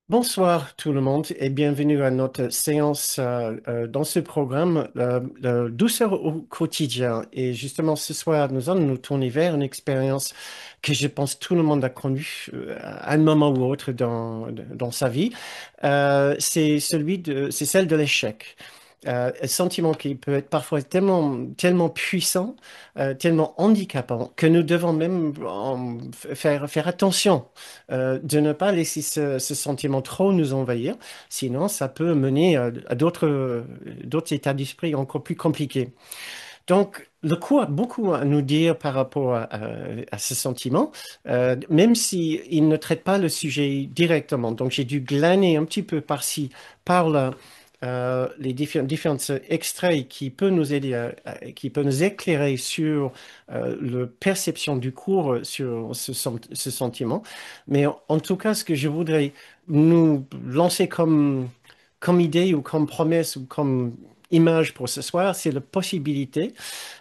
Bonsoir tout le monde et bienvenue à notre séance dans ce programme Douceur au quotidien. Et justement ce soir, nous allons nous tourner vers une expérience que je pense tout le monde a connue à un moment ou autre dans sa vie. C'est celle de l'échec. Un sentiment qui peut être parfois tellement puissant, tellement handicapant, que nous devons même faire attention de ne pas laisser ce sentiment trop nous envahir, sinon ça peut mener à d'autres états d'esprit encore plus compliqués. Donc, le cours a beaucoup à nous dire par rapport à ce sentiment, même s'il ne traite pas le sujet directement. Donc, j'ai dû glaner un petit peu par-ci, par-là, les différents extraits qui peuvent nous aider, qui peuvent nous éclairer sur la perception du cours, sur ce sentiment. Mais en tout cas, ce que je voudrais nous lancer comme idée ou comme promesse ou comme image pour ce soir, c'est la possibilité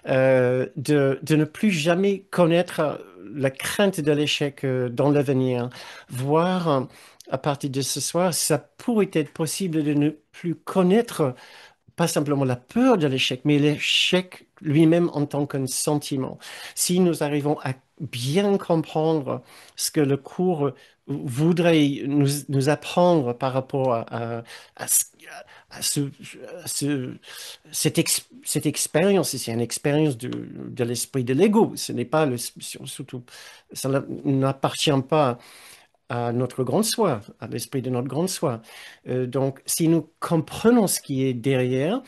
de ne plus jamais connaître la crainte de l'échec dans l'avenir, voire à partir de ce soir, ça pourrait être possible de ne plus connaître pas simplement la peur de l'échec, mais l'échec lui-même en tant qu'un sentiment. Si nous arrivons à bien comprendre ce que le cours voudrait nous apprendre par rapport à ce- à ce- à ce- cette expérience, c'est une expérience de l'esprit de l'ego. Ce n'est pas surtout, ça n'appartient pas à notre grande soi, à l'esprit de notre grande soi. Donc, si nous comprenons ce qui est derrière,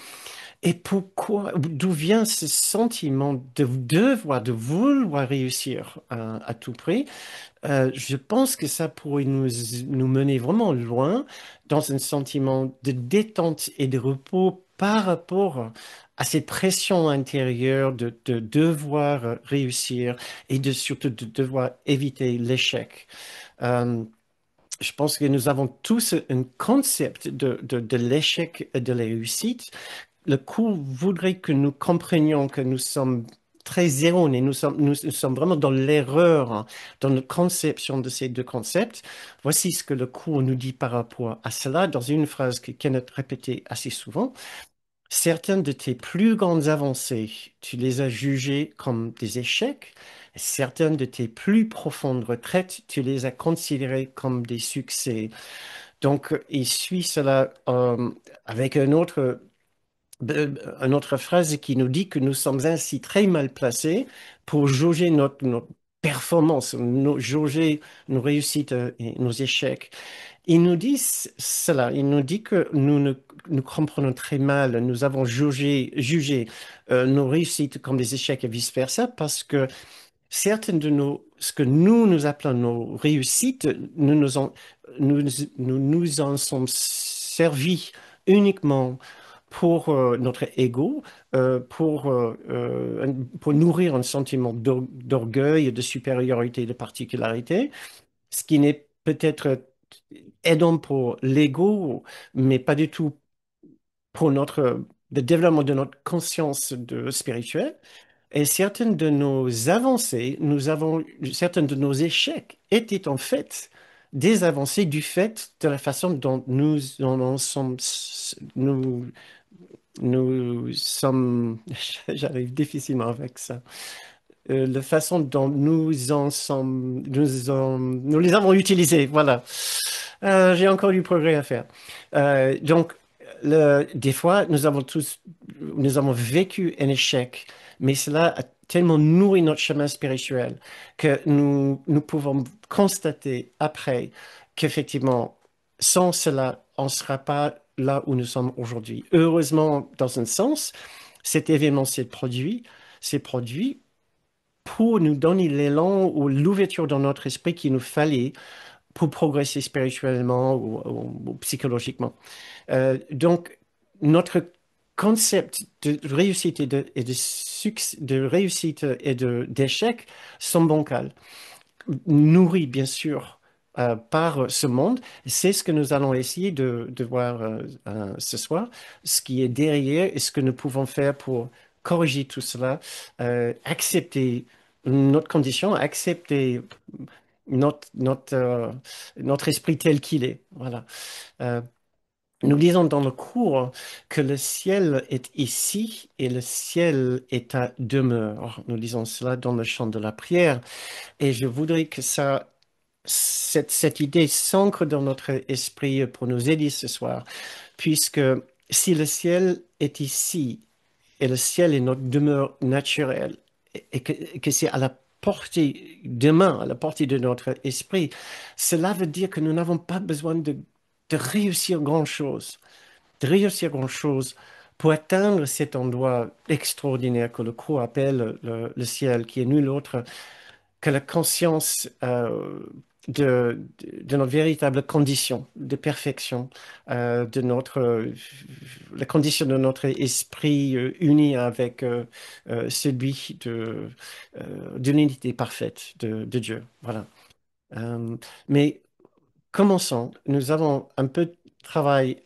et pourquoi, d'où vient ce sentiment de devoir, de vouloir réussir à tout prix, je pense que ça pourrait nous mener vraiment loin dans un sentiment de détente et de repos par rapport à cette pression intérieure de devoir réussir et surtout de devoir éviter l'échec. Euh, je pense que nous avons tous un concept de l'échec et de la réussite. Le cours voudrait que nous comprenions que nous sommes très erronés, nous sommes vraiment dans l'erreur hein, dans notre conception de ces deux concepts. Voici ce que le cours nous dit par rapport à cela dans une phrase que Kenneth répétait assez souvent. Certaines de tes plus grandes avancées, tu les as jugées comme des échecs. Certaines de tes plus profondes retraites, tu les as considérées comme des succès. Donc, il suit cela avec une autre phrase qui nous dit que nous sommes ainsi très mal placés pour jauger notre performance, jauger nos réussites et nos échecs. Il nous dit cela, il nous dit que nous comprenons très mal, nous avons jugé nos réussites comme des échecs et vice-versa parce que certaines de ce que nous appelons nos réussites, nous, nous en sommes servis uniquement pour notre ego, pour nourrir un sentiment d'orgueil, de supériorité, de particularité, ce qui n'est peut-être aidant pour l'ego, mais pas du tout pour le développement de notre conscience spirituelle. Et certaines de nos avancées, certains de nos échecs étaient en fait des avancées du fait de la façon dont en sommes, nous sommes, j'arrive difficilement avec ça, la façon dont nous en sommes, nous les avons utilisés, voilà. J'ai encore du progrès à faire. Donc, des fois, nous avons vécu un échec, mais cela a tellement nourri notre chemin spirituel que nous pouvons constater après qu'effectivement, sans cela, on ne sera pas là où nous sommes aujourd'hui. Heureusement, dans un sens, cet événement s'est produit pour nous donner l'élan ou l'ouverture dans notre esprit qu'il nous fallait pour progresser spirituellement ou psychologiquement. Donc, notre concept de réussite et de succès, de réussite et d'échec sont bancals, nourris bien sûr par ce monde. C'est ce que nous allons essayer de voir ce soir, ce qui est derrière et ce que nous pouvons faire pour corriger tout cela, accepter notre condition, accepter notre esprit tel qu'il est. Voilà. Euh, Nous lisons dans le cours que le ciel est ici et le ciel est à demeure. Nous lisons cela dans le chant de la prière. Et je voudrais que cette idée s'ancre dans notre esprit pour nous aider ce soir, puisque si le ciel est ici et le ciel est notre demeure naturelle, et que c'est à la portée de main, à la portée de notre esprit, cela veut dire que nous n'avons pas besoin de réussir grand-chose, de réussir grand-chose pour atteindre cet endroit extraordinaire que le cours appelle le ciel, qui est nul autre que la conscience de notre véritable condition de perfection, la condition de notre esprit uni avec celui de l'unité parfaite de Dieu. Voilà. Euh, mais commençons. Nous avons un peu de travail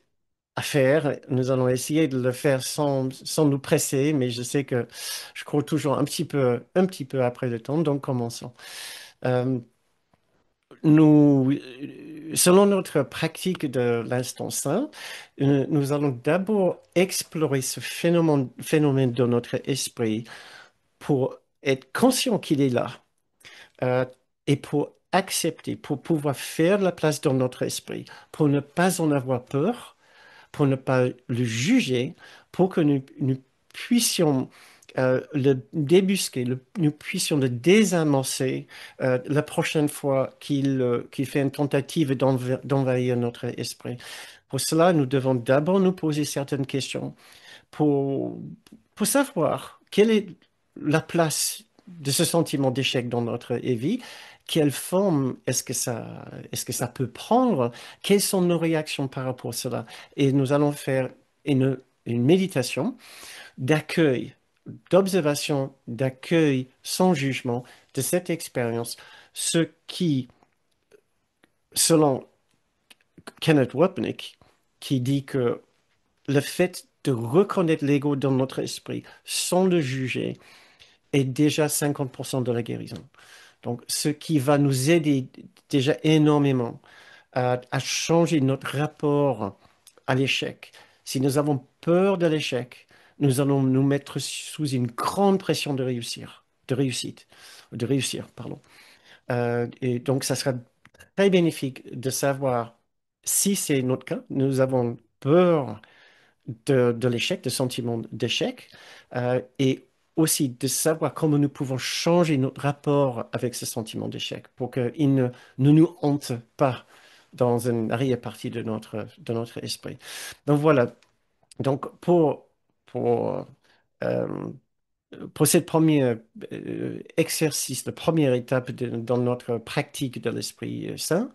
à faire. Nous allons essayer de le faire sans nous presser, mais je sais que je cours toujours un petit peu après le temps, donc commençons. Euh, selon notre pratique de l'instant saint, nous allons d'abord explorer ce phénomène de notre esprit pour être conscient qu'il est là euh, et pour accepter, pour pouvoir faire la place dans notre esprit, pour ne pas en avoir peur, pour ne pas le juger, pour que nous puissions le débusquer, nous puissions le désamorcer la prochaine fois qu'il fait une tentative d'envahir notre esprit. Pour cela, nous devons d'abord nous poser certaines questions pour, pour savoir quelle est la place de ce sentiment d'échec dans notre vie, quelle forme est-ce que ça peut prendre, quelles sont nos réactions par rapport à cela. Et nous allons faire une méditation d'accueil, d'observation, d'accueil sans jugement de cette expérience, ce qui, selon Kenneth Wapnick, qui dit que le fait de reconnaître l'ego dans notre esprit sans le juger est déjà 50% de la guérison. Donc, ce qui va nous aider déjà énormément à changer notre rapport à l'échec. Si nous avons peur de l'échec, nous allons nous mettre sous une grande pression de réussir, pardon. Et donc, ça sera très bénéfique de savoir si c'est notre cas, nous avons peur de l'échec, de sentiment d'échec, et aussi de savoir comment nous pouvons changer notre rapport avec ce sentiment d'échec pour qu'il ne nous hante pas dans une arrière-partie de notre esprit. Donc voilà, donc euh, pour cette première exercice, la première étape dans notre pratique de l'Esprit Saint,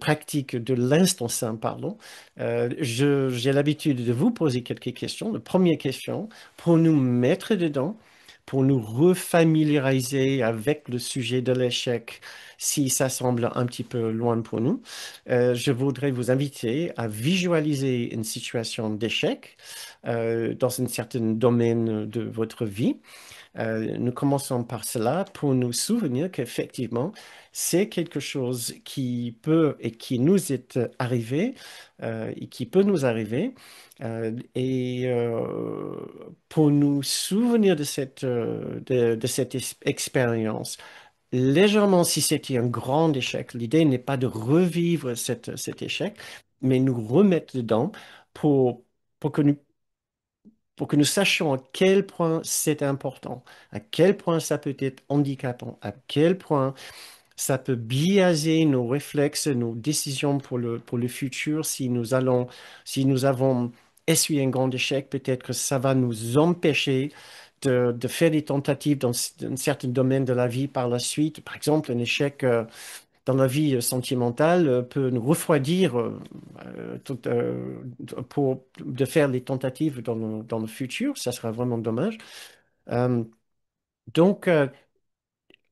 pratique de l'instant saint, pardon, j'ai l'habitude de vous poser quelques questions. La première question, pour nous mettre dedans, pour nous refamiliariser avec le sujet de l'échec, si ça semble un petit peu loin pour nous, je voudrais vous inviter à visualiser une situation d'échec dans un certain domaine de votre vie. Nous commençons par cela pour nous souvenir qu'effectivement, c'est quelque chose qui peut et qui nous est arrivé et qui peut nous arriver. Pour nous souvenir de cette expérience, légèrement si c'était un grand échec, l'idée n'est pas de revivre cet échec, mais nous remettre dedans pour, pour que pour que nous sachions à quel point c'est important, à quel point ça peut être handicapant, à quel point ça peut biaiser nos réflexes, nos décisions pour le futur. Si nous avons essuyé un grand échec, peut-être que ça va nous empêcher de faire des tentatives dans un certain domaine de la vie par la suite. Par exemple, un échec dans la vie sentimentale peut nous refroidir de faire les tentatives dans le futur. Ça sera vraiment dommage. Euh, donc,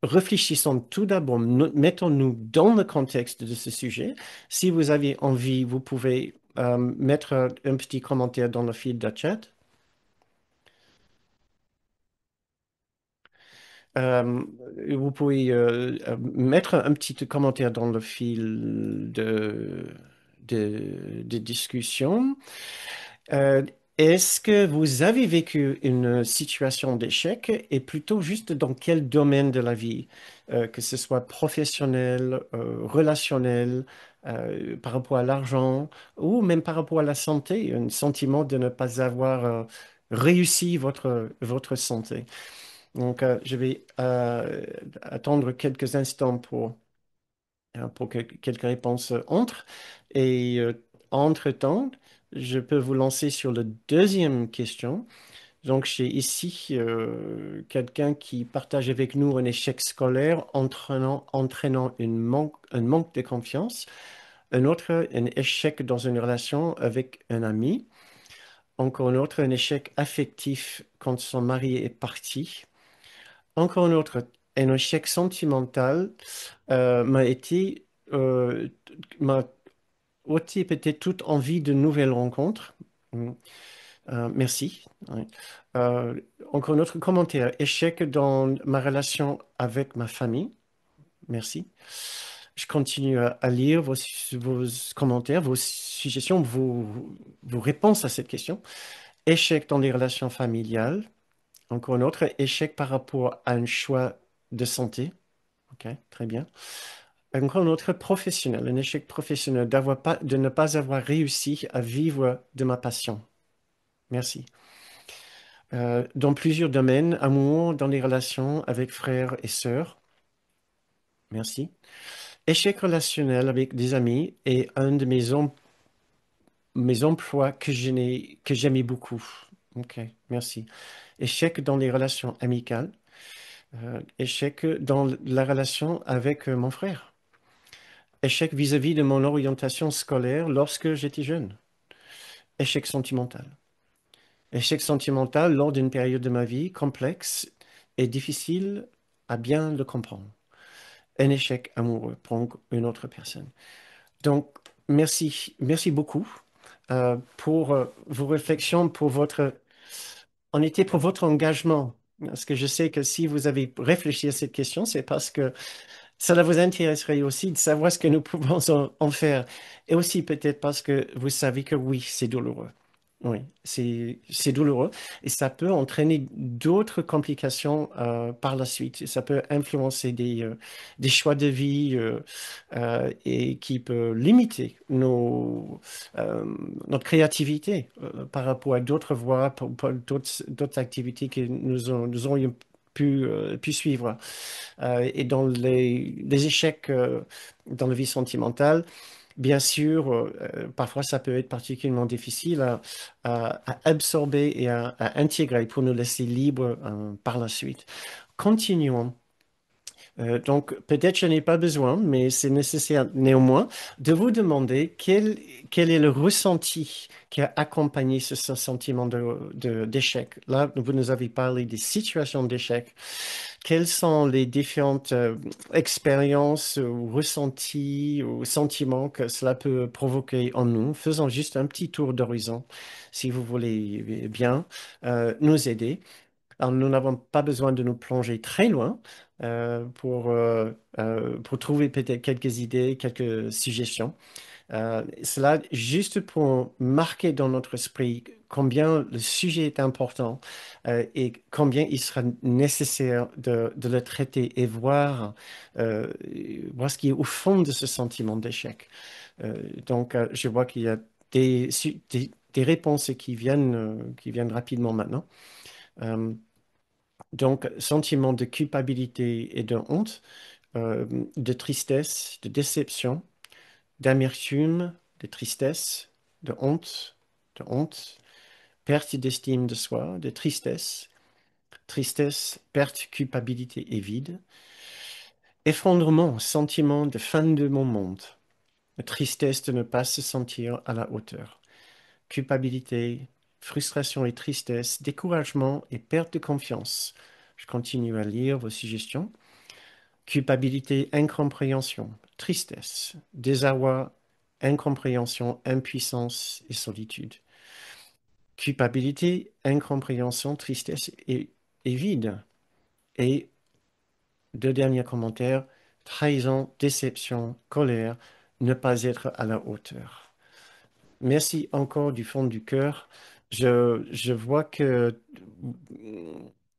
réfléchissons tout d'abord, mettons-nous dans le contexte de ce sujet. Si vous avez envie, vous pouvez mettre un petit commentaire dans le fil de chat. Euh, Vous pouvez mettre un petit commentaire dans le fil de discussion. Euh, Est-ce que vous avez vécu une situation d'échec et plutôt juste dans quel domaine de la vie? Que ce soit professionnel, relationnel, par rapport à l'argent ou même par rapport à la santé, un sentiment de ne pas avoir réussi votre santé. Donc, je vais attendre quelques instants pour que quelques réponses entrent. Et entre-temps, je peux vous lancer sur la deuxième question. Donc, j'ai ici quelqu'un qui partage avec nous un échec scolaire entraînant un manque de confiance. Un autre, un échec dans une relation avec un ami. Encore un autre, un échec affectif quand son mari est parti. Encore un autre, un échec sentimental m'a été, m'a ôté peut-être toute envie de nouvelles rencontres. Mm. Merci. Ouais. Euh, Encore un autre commentaire. Échec dans ma relation avec ma famille. Merci. Je continue à lire vos commentaires, vos suggestions, vos réponses à cette question. Échec dans les relations familiales. Encore un autre. Échec par rapport à un choix de santé. OK, très bien. Encore un autre professionnel, un échec professionnel, de ne pas avoir réussi à vivre de ma passion. Merci. Dans plusieurs domaines, amour, dans les relations avec frères et sœurs. Merci. Échec relationnel avec des amis et un de mes emplois que j'aimais beaucoup. OK, merci. Échec dans les relations amicales. Échec dans la relation avec mon frère. Échec vis-à-vis de mon orientation scolaire lorsque j'étais jeune. Échec sentimental. Échec sentimental lors d'une période de ma vie complexe et difficile à bien le comprendre. Un échec amoureux pour une autre personne. Donc, merci beaucoup pour vos réflexions, pour votre engagement. Parce que je sais que si vous avez réfléchi à cette question, c'est parce que cela vous intéresserait aussi de savoir ce que nous pouvons en faire. Et aussi peut-être parce que vous savez que oui, c'est douloureux. Oui, c'est douloureux et ça peut entraîner d'autres complications par la suite. Ça peut influencer des choix de vie et qui peut limiter notre créativité par rapport à d'autres voies, pour d'autres activités que nous aurions pu suivre. Et dans les échecs dans la vie sentimentale, bien sûr, parfois ça peut être particulièrement difficile à absorber et à intégrer pour nous laisser libres par la suite. Continuons. Donc, peut-être je n'ai pas besoin, mais c'est nécessaire néanmoins de vous demander quel est le ressenti qui a accompagné ce sentiment d'échec. Là, vous nous avez parlé des situations d'échec. Quelles sont les différentes expériences ou ressentis ou sentiments que cela peut provoquer en nous? Faisons juste un petit tour d'horizon, si vous voulez bien nous aider. Alors, nous n'avons pas besoin de nous plonger très loin pour trouver peut-être quelques idées, quelques suggestions. Cela juste pour marquer dans notre esprit combien le sujet est important et combien il sera nécessaire de le traiter et voir ce qui est au fond de ce sentiment d'échec. Donc, je vois qu'il y a des réponses qui viennent rapidement maintenant. Euh, donc, sentiment de culpabilité et de honte, de tristesse, de déception, d'amertume, de tristesse, de honte, perte d'estime de soi, de tristesse, perte, culpabilité et vide, effondrement, sentiment de fin de mon monde, de tristesse de ne pas se sentir à la hauteur, culpabilité, frustration et tristesse, découragement et perte de confiance. Je continue à lire vos suggestions. Culpabilité, incompréhension, tristesse, désarroi, incompréhension, impuissance et solitude. Culpabilité, incompréhension, tristesse et vide. Et deux derniers commentaires, trahison, déception, colère, ne pas être à la hauteur. Merci encore du fond du cœur. Je vois que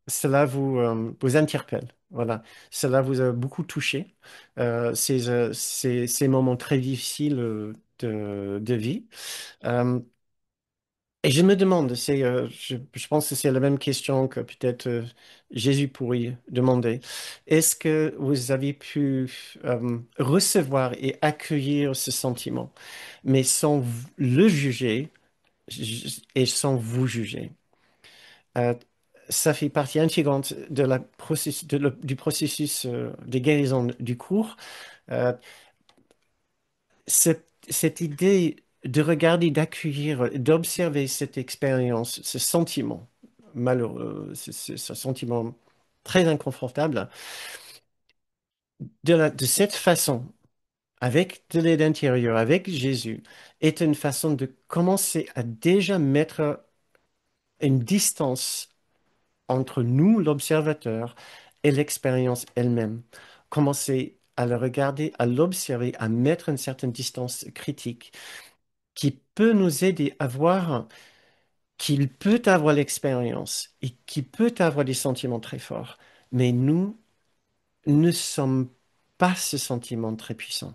cela vous interpelle. Voilà. Cela vous a beaucoup touché. Ces moments très difficiles de vie. Euh, et je me demande, je pense que c'est la même question que peut-être Jésus pourrait demander. Est-ce que vous avez pu recevoir et accueillir ce sentiment, mais sans le juger et sans vous juger? Euh, Ça fait partie intégrante de du processus de guérison du cours. Euh, cette idée de regarder, d'accueillir, d'observer cette expérience, ce sentiment malheureux, ce sentiment très inconfortable, de cette façon, avec de l'aide intérieure, avec Jésus, est une façon de commencer à déjà mettre une distance entre nous, l'observateur, et l'expérience elle-même. Commencer à le regarder, à l'observer, à mettre une certaine distance critique qui peut nous aider à voir qu'il peut avoir l'expérience et qu'il peut avoir des sentiments très forts, mais nous ne sommes pas ce sentiment très puissant.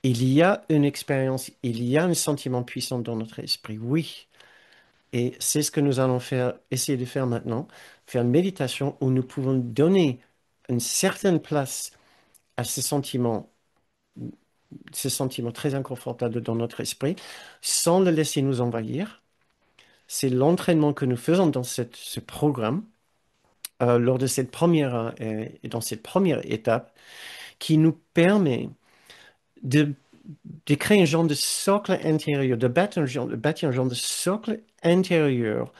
Il y a une expérience, il y a un sentiment puissant dans notre esprit, oui. Et c'est ce que nous allons faire, essayer de faire maintenant, faire une méditation où nous pouvons donner une certaine place à ces sentiments très inconfortables dans notre esprit, sans le laisser nous envahir. C'est l'entraînement que nous faisons dans ce programme, lors de cette et dans cette première étape, qui nous permet de, de créer un genre de socle intérieur, de bâtir un genre de socle intérieur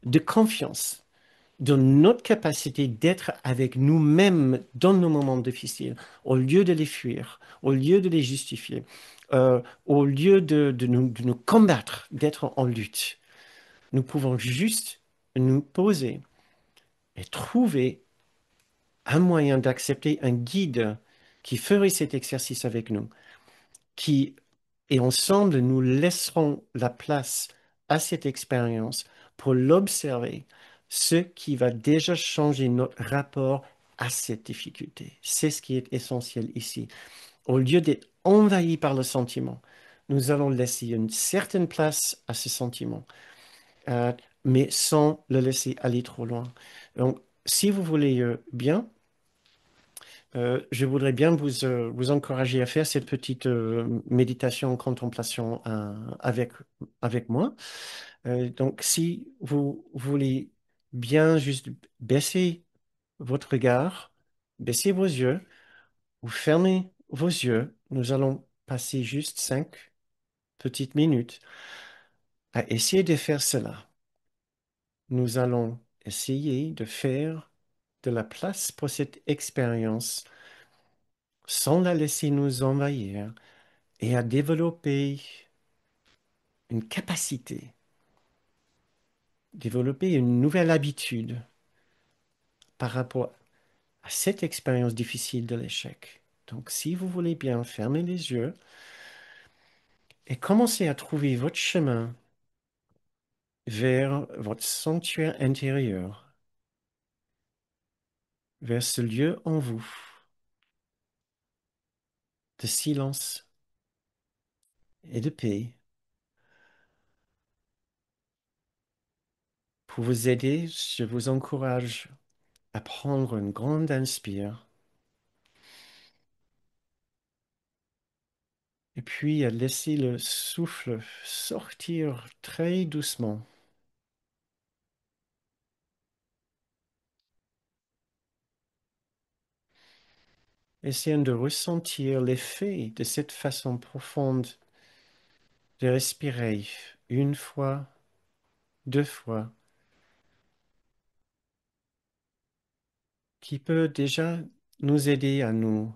de confiance dans notre capacité d'être avec nous-mêmes dans nos moments difficiles, au lieu de les fuir, au lieu de les justifier, au lieu de nous combattre, d'être en lutte. Nous pouvons juste nous poser et trouver un moyen d'accepter un guide qui ferait cet exercice avec nous, qui, et ensemble, nous laisserons la place à cette expérience pour l'observer, ce qui va déjà changer notre rapport à cette difficulté. C'est ce qui est essentiel ici. Au lieu d'être envahi par le sentiment, nous allons laisser une certaine place à ce sentiment, euh, mais sans le laisser aller trop loin. Donc, si vous voulez bien, je voudrais bien vous encourager à faire cette petite méditation en contemplation avec moi. Donc, si vous voulez bien juste baisser votre regard, baisser vos yeux ou fermer vos yeux, nous allons passer juste 5 petites minutes à essayer de faire cela. Nous allons essayer de faire de la place pour cette expérience sans la laisser nous envahir et à développer une capacité, développer une nouvelle habitude par rapport à cette expérience difficile de l'échec. Donc, si vous voulez bien, fermez les yeux et commencez à trouver votre chemin vers votre sanctuaire intérieur, vers ce lieu en vous de silence et de paix. Pour vous aider, je vous encourage à prendre une grande inspire et puis à laisser le souffle sortir très doucement. Essayons de ressentir l'effet de cette façon profonde de respirer une fois, deux fois, qui peut déjà nous aider à nous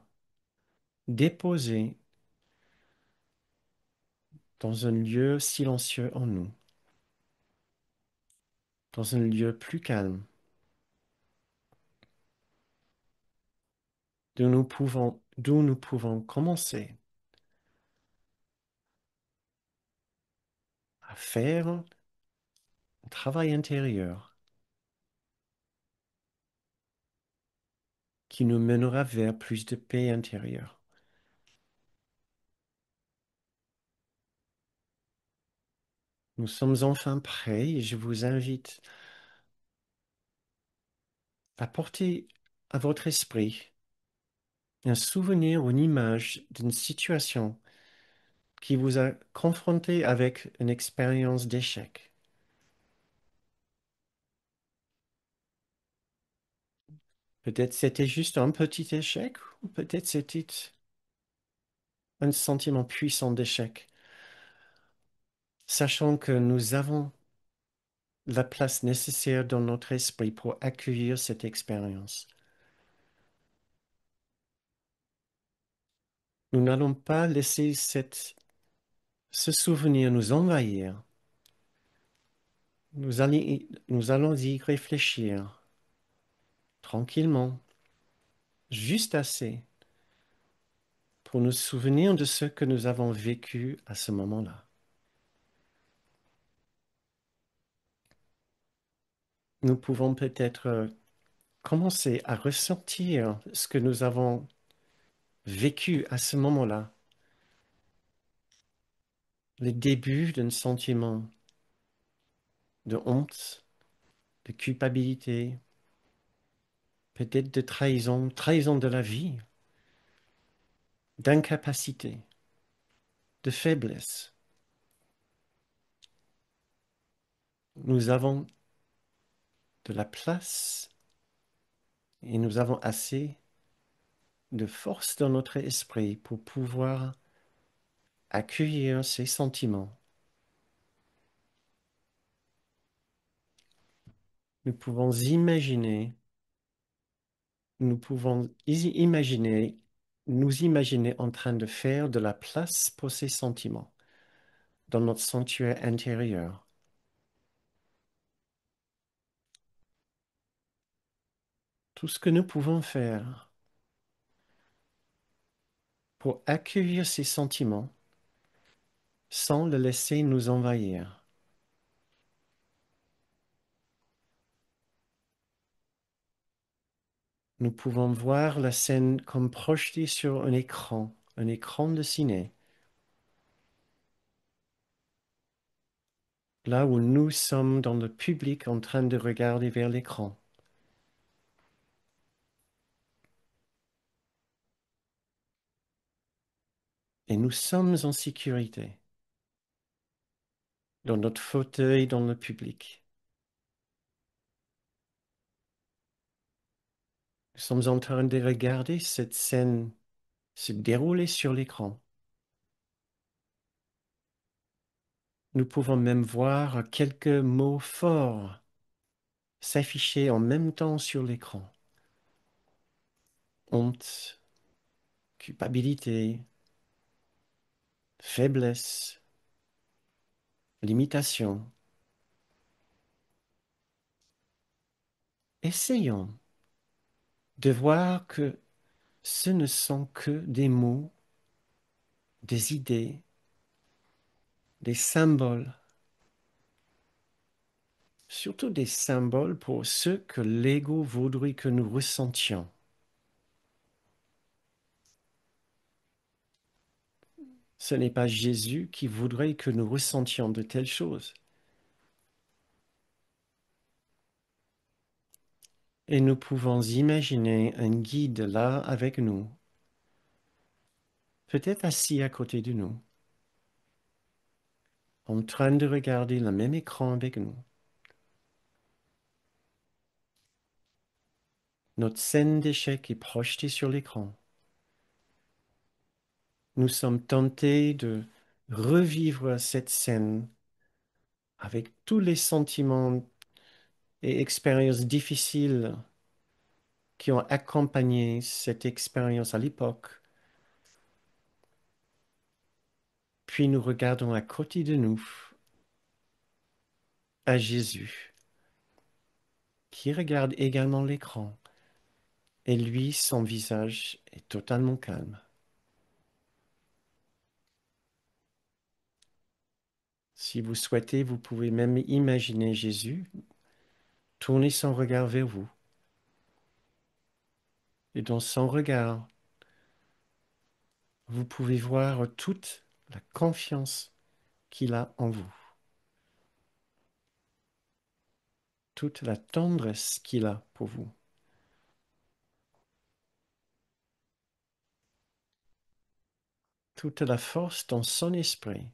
déposer dans un lieu silencieux en nous, dans un lieu plus calme. d'où nous pouvons commencer à faire un travail intérieur qui nous mènera vers plus de paix intérieure. Nous sommes enfin prêts et je vous invite à porter à votre esprit un souvenir ou une image d'une situation qui vous a confronté avec une expérience d'échec. Peut-être c'était juste un petit échec, ou peut-être c'était un sentiment puissant d'échec, sachant que nous avons la place nécessaire dans notre esprit pour accueillir cette expérience. Nous n'allons pas laisser ce souvenir nous envahir. Nous allons y réfléchir tranquillement, juste assez pour nous souvenir de ce que nous avons vécu à ce moment-là. Nous pouvons peut-être commencer à ressentir ce que nous avons vécu à ce moment-là, le début d'un sentiment de honte, de culpabilité, peut-être de trahison, trahison de la vie, d'incapacité, de faiblesse. Nous avons de la place et nous avons assez de force dans notre esprit pour pouvoir accueillir ces sentiments. Nous pouvons imaginer, nous pouvons imaginer, nous imaginer en train de faire de la place pour ces sentiments dans notre sanctuaire intérieur. Tout ce que nous pouvons faire pour accueillir ces sentiments sans le laisser nous envahir. Nous pouvons voir la scène comme projetée sur un écran de ciné, là où nous sommes dans le public en train de regarder vers l'écran. Et nous sommes en sécurité, dans notre fauteuil dans le public. Nous sommes en train de regarder cette scène se dérouler sur l'écran. Nous pouvons même voir quelques mots forts s'afficher en même temps sur l'écran. Honte, culpabilité, faiblesse, limitation. Essayons de voir que ce ne sont que des mots, des idées, des symboles, surtout des symboles pour ce que l'ego voudrait que nous ressentions. Ce n'est pas Jésus qui voudrait que nous ressentions de telles choses. Et nous pouvons imaginer un guide là avec nous, peut-être assis à côté de nous, en train de regarder le même écran avec nous. Notre scène d'échec est projetée sur l'écran. Nous sommes tentés de revivre cette scène avec tous les sentiments et expériences difficiles qui ont accompagné cette expérience à l'époque. Puis nous regardons à côté de nous à Jésus, qui regarde également l'écran Et lui, son visage est totalement calme. Si vous souhaitez, vous pouvez même imaginer Jésus tourner son regard vers vous. Et dans son regard, vous pouvez voir toute la confiance qu'il a en vous, toute la tendresse qu'il a pour vous, toute la force dans son esprit.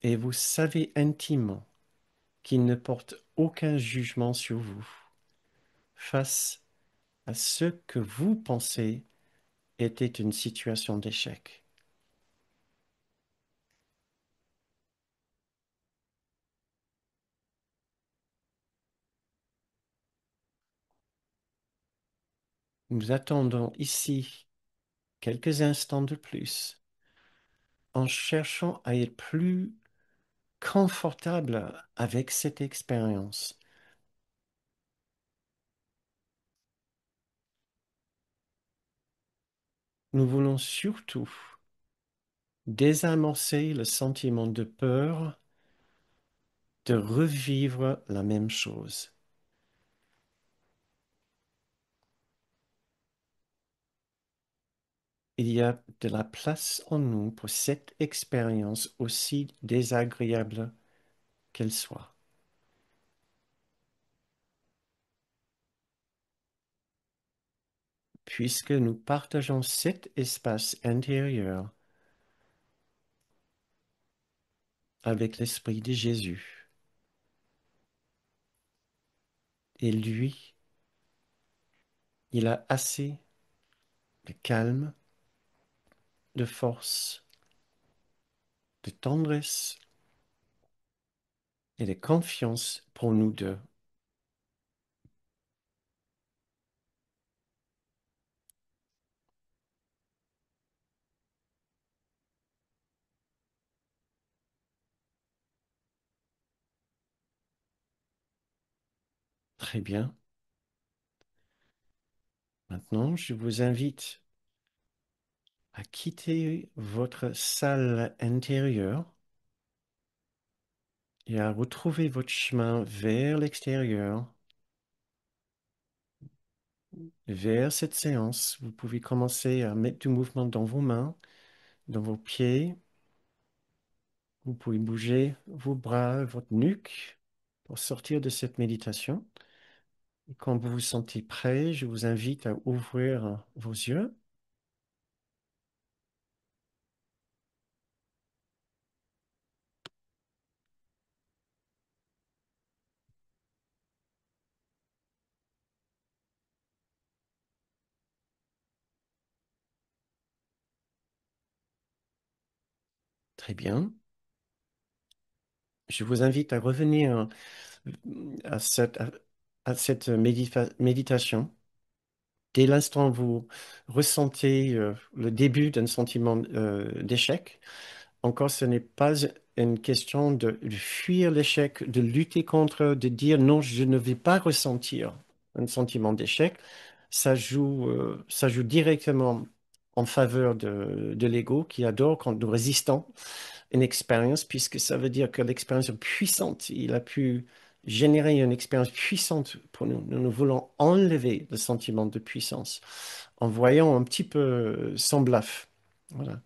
Et vous savez intimement qu'il ne porte aucun jugement sur vous face à ce que vous pensez était une situation d'échec. Nous attendons ici quelques instants de plus en cherchant à être plus confortable avec cette expérience. Nous voulons surtout désamorcer le sentiment de peur de revivre la même chose. Il y a de la place en nous pour cette expérience aussi désagréable qu'elle soit, puisque nous partageons cet espace intérieur avec l'Esprit de Jésus. Et lui, il a assez de calme, de force, de tendresse et de confiance pour nous deux. Très bien. Maintenant, je vous invite à quitter votre salle intérieure et à retrouver votre chemin vers l'extérieur, vers cette séance. Vous pouvez commencer à mettre du mouvement dans vos mains, dans vos pieds. Vous pouvez bouger vos bras, votre nuque pour sortir de cette méditation. Et quand vous vous sentez prêt, je vous invite à ouvrir vos yeux. Très bien. Je vous invite à revenir à cette méditation. Dès l'instant où vous ressentez le début d'un sentiment d'échec, encore ce n'est pas une question de fuir l'échec, de lutter contre, de dire non, je ne vais pas ressentir un sentiment d'échec. Ça joue directement en faveur de l'ego qui adore quand nous résistons une expérience, puisque ça veut dire que l'expérience est puissante. Il a pu générer une expérience puissante pour nous. Nous voulons enlever le sentiment de puissance en voyant un petit peu son bluff, voilà,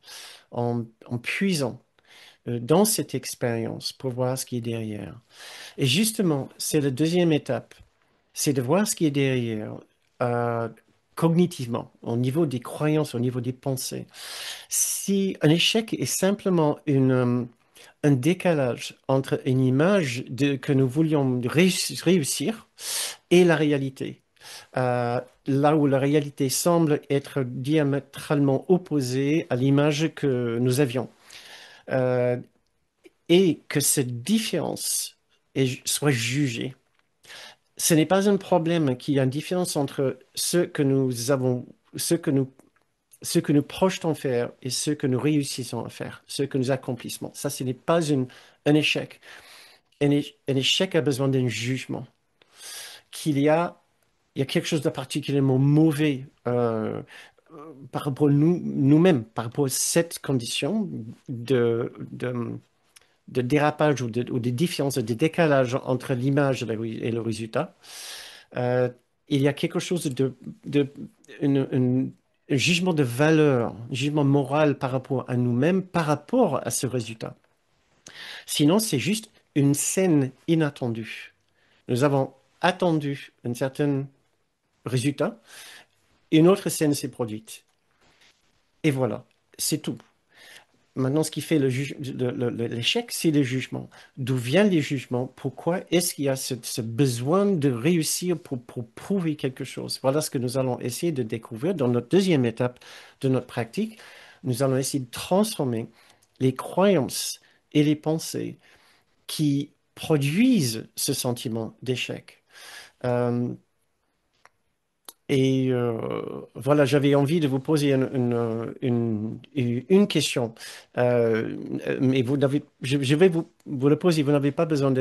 en puisant dans cette expérience pour voir ce qui est derrière. Et justement, c'est la deuxième étape, c'est de voir ce qui est derrière. euh, cognitivement, au niveau des croyances, au niveau des pensées. Si un échec est simplement un décalage entre une image que nous voulions réussir et la réalité. Là où la réalité semble être diamétralement opposée à l'image que nous avions. Euh, et que cette différence soit jugée. Ce n'est pas un problème qu'il y a une différence entre ce que nous avons, ce que nous projetons faire et ce que nous réussissons à faire, ce que nous accomplissons. Ça, ce n'est pas un échec. Un échec a besoin d'un jugement qu'il y a quelque chose de particulièrement mauvais par rapport à nous-mêmes, par rapport à cette condition de dérapage ou de différence, de décalage entre l'image et le résultat. Euh, il y a quelque chose de un jugement de valeur, un jugement moral par rapport à nous-mêmes, par rapport à ce résultat. Sinon, c'est juste une scène inattendue. Nous avons attendu un certain résultat, une autre scène s'est produite. Et voilà, c'est tout. Maintenant, ce qui fait l'échec, c'est le jugement. D'où viennent les jugements? Pourquoi est-ce qu'il y a ce besoin de réussir pour prouver quelque chose? Voilà ce que nous allons essayer de découvrir dans notre deuxième étape de notre pratique. Nous allons essayer de transformer les croyances et les pensées qui produisent ce sentiment d'échec. Euh, voilà, j'avais envie de vous poser une question. Mais je vais vous le poser. Vous n'avez pas besoin d'y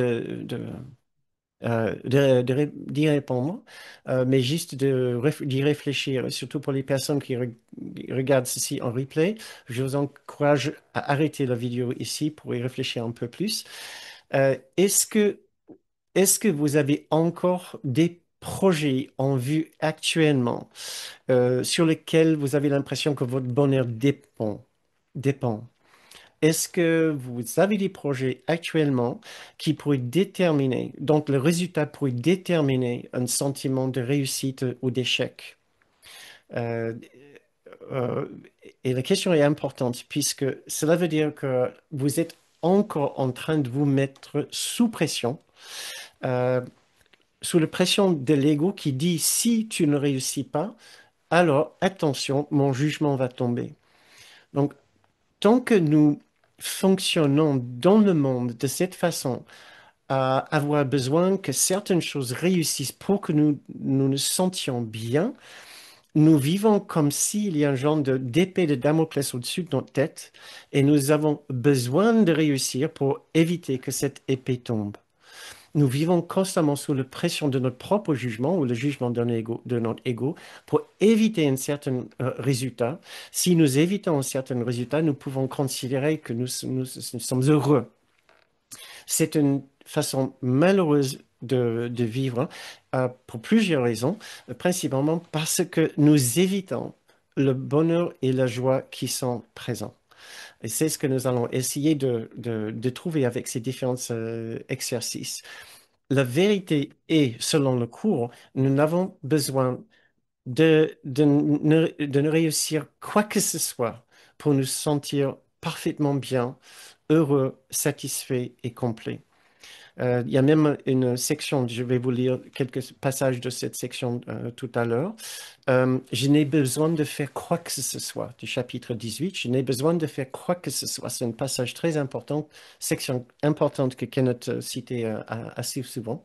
répondre, mais juste d'y réfléchir. Surtout pour les personnes qui regardent ceci en replay, je vous encourage à arrêter la vidéo ici pour y réfléchir un peu plus. Euh, est-ce que est-ce que vous avez encore des projets en vue actuellement sur lesquels vous avez l'impression que votre bonheur dépend? Est-ce que vous avez des projets actuellement qui pourraient déterminer, donc le résultat pourrait déterminer un sentiment de réussite ou d'échec? Euh, euh, et la question est importante puisque cela veut dire que vous êtes encore en train de vous mettre sous pression, euh, sous la pression de l'ego qui dit si tu ne réussis pas, alors attention, mon jugement va tomber. Donc, tant que nous fonctionnons dans le monde de cette façon, à avoir besoin que certaines choses réussissent pour que nous nous sentions bien, nous vivons comme s'il y a un genre d'épée de Damoclès au-dessus de notre tête et nous avons besoin de réussir pour éviter que cette épée tombe. Nous vivons constamment sous la pression de notre propre jugement ou le jugement de notre ego pour éviter un certain résultat. Si nous évitons un certain résultat, nous pouvons considérer que nous sommes heureux. C'est une façon malheureuse de vivre pour plusieurs raisons, principalement parce que nous évitons le bonheur et la joie qui sont présents. Et c'est ce que nous allons essayer de trouver avec ces différents exercices. La vérité est, selon le cours, nous n'avons besoin de ne réussir quoi que ce soit pour nous sentir parfaitement bien, heureux, satisfaits et complets. Il y a même une section, je vais vous lire quelques passages de cette section tout à l'heure. Je n'ai besoin de faire quoi que ce soit, du chapitre 18, je n'ai besoin de faire quoi que ce soit. C'est un passage très important, section importante que Kenneth citait assez souvent,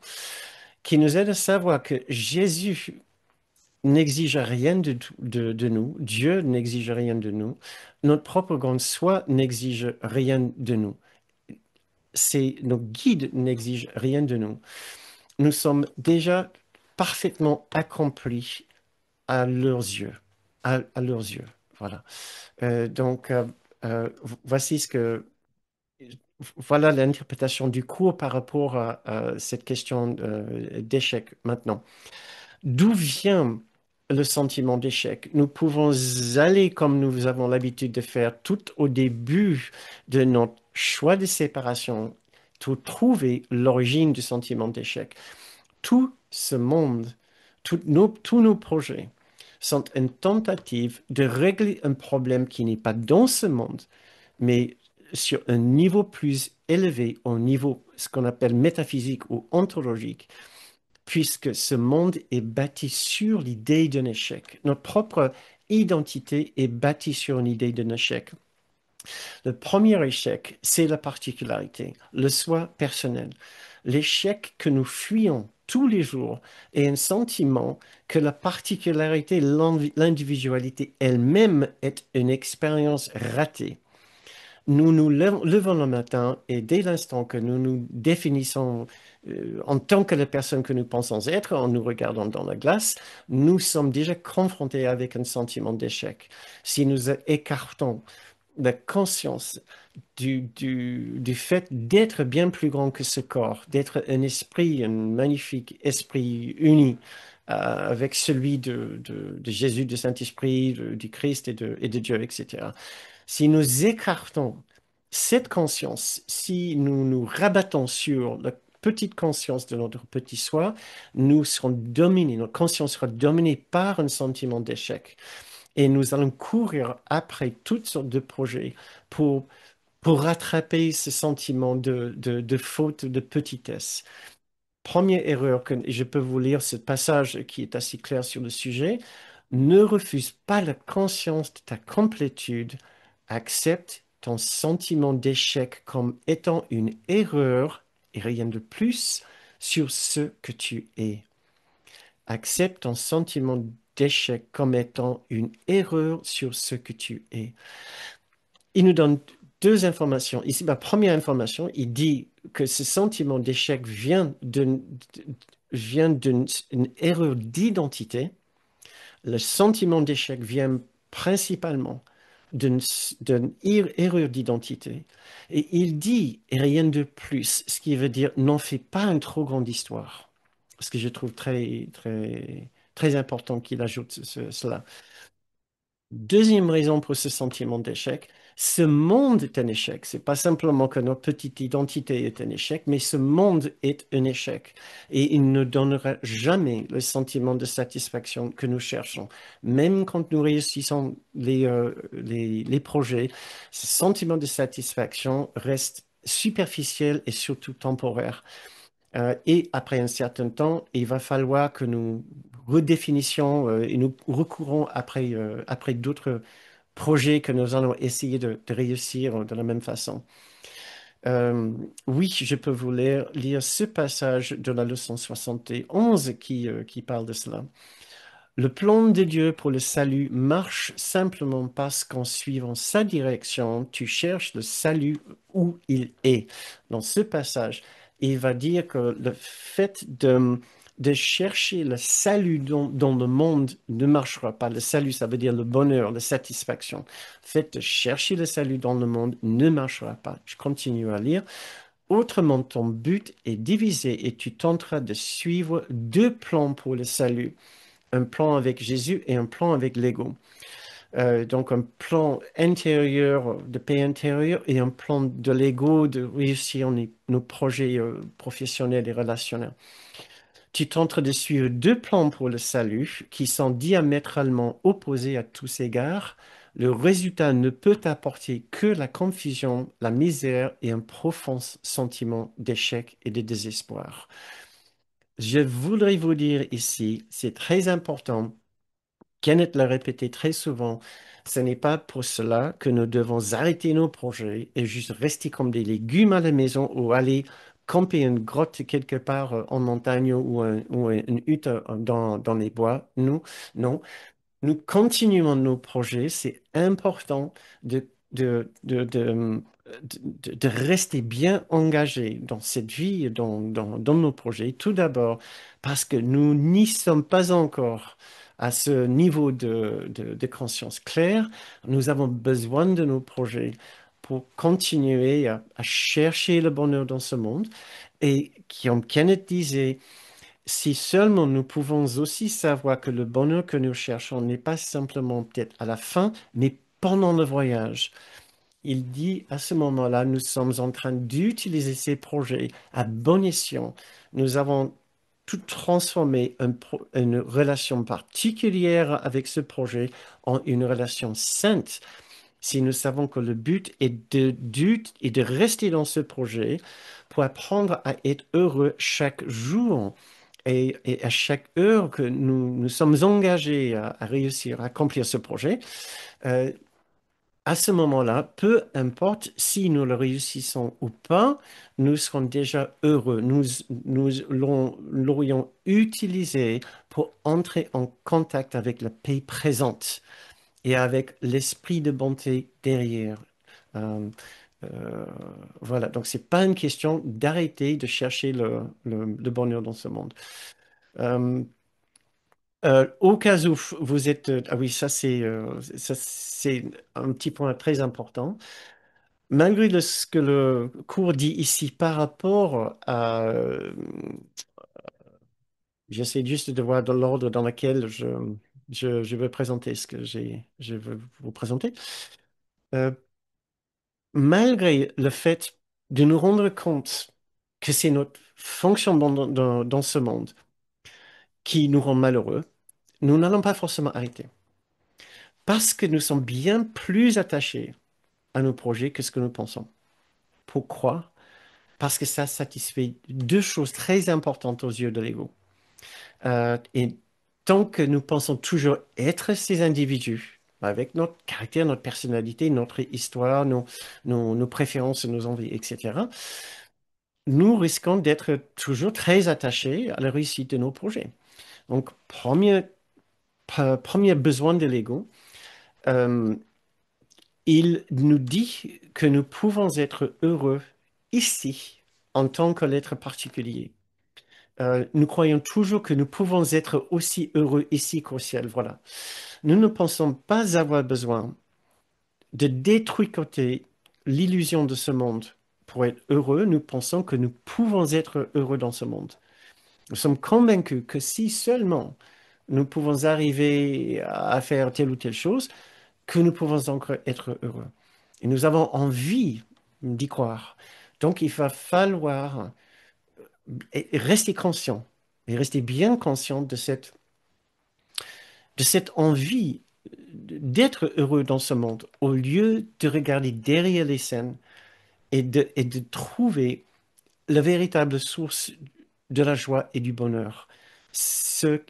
qui nous aide à savoir que Jésus n'exige rien de nous, Dieu n'exige rien de nous, notre propre grande soi n'exige rien de nous. Nos guides n'exigent rien de nous. Nous sommes déjà parfaitement accomplis à leurs yeux. À leurs yeux. Voilà. Donc, voici voilà l'interprétation du cours par rapport à cette question d'échec maintenant. D'où vient le sentiment d'échec? Nous pouvons aller comme nous avons l'habitude de faire tout au début de notre choix de séparation pour trouver l'origine du sentiment d'échec. Tout ce monde, tous nos projets sont une tentative de régler un problème qui n'est pas dans ce monde, mais sur un niveau plus élevé, au niveau ce qu'on appelle métaphysique ou ontologique, puisque ce monde est bâti sur l'idée d'un échec. Notre propre identité est bâtie sur une idée d'un échec. Le premier échec, c'est la particularité, le soi personnel. L'échec que nous fuyons tous les jours est un sentiment que la particularité, l'individualité elle-même est une expérience ratée. nous nous levons le matin et dès l'instant que nous nous définissons en tant que la personne que nous pensons être, en nous regardant dans la glace, nous sommes déjà confrontés avec un sentiment d'échec. Si nous écartons la conscience du fait d'être bien plus grand que ce corps, d'être un esprit, un magnifique esprit uni avec celui de Jésus, du Saint-Esprit, du Christ et de Dieu, etc. Si nous écartons cette conscience, si nous nous rabattons sur la petite conscience de notre petit soi, nous serons dominés, notre conscience sera dominée par un sentiment d'échec. Et nous allons courir après toutes sortes de projets pour, pour rattraper ce sentiment de faute, de petitesse. Première erreur que je peux vous lire, ce passage qui est assez clair sur le sujet. Ne refuse pas la conscience de ta complétude. Accepte ton sentiment d'échec comme étant une erreur et rien de plus sur ce que tu es. Accepte ton sentiment d'échec comme étant une erreur sur ce que tu es. Il nous donne deux informations. Ici, la première information, il dit que ce sentiment d'échec vient d'une une erreur d'identité. Le sentiment d'échec vient principalement d'une erreur d'identité. Et il dit, et rien de plus, ce qui veut dire, n'en fais pas une trop grande histoire. Ce que je trouve très important qu'il ajoute cela. Deuxième raison pour ce sentiment d'échec, ce monde est un échec. C'est pas simplement que notre petite identité est un échec, mais ce monde est un échec. Et il ne donnera jamais le sentiment de satisfaction que nous cherchons. Même quand nous réussissons les projets, ce sentiment de satisfaction reste superficiel et surtout temporaire. Et après un certain temps, il va falloir que nous redéfinissions et nous recourons après d'autres projets que nous allons essayer de réussir de la même façon. Euh, oui, je peux vous lire ce passage de la leçon 71 qui parle de cela. Le plan de Dieu pour le salut marche simplement parce qu'en suivant sa direction, tu cherches le salut où il est. Dans ce passage, il va dire que le fait de chercher le salut dans le monde ne marchera pas. Le salut, ça veut dire le bonheur, la satisfaction. Le fait de chercher le salut dans le monde ne marchera pas. Je continue à lire. Autrement, ton but est divisé et tu tenteras de suivre deux plans pour le salut, un plan avec Jésus et un plan avec l'ego. Donc un plan intérieur, de paix intérieure et un plan de l'ego de réussir nos projets professionnels et relationnels. Tu tenteras de suivre deux plans pour le salut qui sont diamétralement opposés à tous égards. Le résultat ne peut apporter que la confusion, la misère et un profond sentiment d'échec et de désespoir. Je voudrais vous dire ici, c'est très important. Kenneth l'a répété très souvent, ce n'est pas pour cela que nous devons arrêter nos projets et juste rester comme des légumes à la maison ou aller camper une grotte quelque part en montagne ou une hutte dans les bois. Nous, non, nous continuons nos projets. C'est important de rester bien engagé dans cette vie, dans nos projets. Tout d'abord, parce que nous n'y sommes pas encore à ce niveau de conscience claire. Nous avons besoin de nos projets pour continuer à chercher le bonheur dans ce monde. Et comme Kenneth disait, si seulement nous pouvons aussi savoir que le bonheur que nous cherchons n'est pas simplement peut-être à la fin, mais pendant le voyage. Il dit à ce moment-là, nous sommes en train d'utiliser ces projets à bon escient. Nous avons tout transformé une relation particulière avec ce projet en une relation sainte. Si nous savons que le but est de rester dans ce projet pour apprendre à être heureux chaque jour. Et à chaque heure que nous sommes engagés à réussir à accomplir ce projet, euh, à ce moment-là, peu importe si nous le réussissons ou pas, nous serons déjà heureux. Nous l'aurions utilisé pour entrer en contact avec la paix présente et avec l'esprit de bonté derrière. Euh, Euh, voilà, donc c'est pas une question d'arrêter de chercher le bonheur dans ce monde. Euh, au cas où vous êtes... ah oui, ça, c'est un petit point très important. Malgré ce que le cours dit ici par rapport à... j'essaie juste de voir dans l'ordre dans lequel je veux présenter ce que je veux vous présenter. Euh, Malgré le fait de nous rendre compte que c'est notre fonction dans ce monde qui nous rend malheureux, nous n'allons pas forcément arrêter. Parce que nous sommes bien plus attachés à nos projets que ce que nous pensons. Pourquoi? Parce que ça satisfait deux choses très importantes aux yeux de l'ego. Et tant que nous pensons toujours être ces individus, avec notre caractère, notre personnalité, notre histoire, nos préférences, nos envies, etc., nous risquons d'être toujours très attachés à la réussite de nos projets. Donc, premier besoin de l'ego, euh, il nous dit que nous pouvons être heureux ici en tant que l'être particulier. Nous croyons toujours que nous pouvons être aussi heureux ici qu'au ciel. Voilà. Nous ne pensons pas avoir besoin de détricoter l'illusion de ce monde pour être heureux. Nous pensons que nous pouvons être heureux dans ce monde. Nous sommes convaincus que si seulement nous pouvons arriver à faire telle ou telle chose, que nous pouvons encore être heureux. Et nous avons envie d'y croire. Donc, il va falloir rester conscient et rester bien conscient de cette envie d'être heureux dans ce monde, au lieu de regarder derrière les scènes et de trouver la véritable source de la joie et du bonheur. Ce,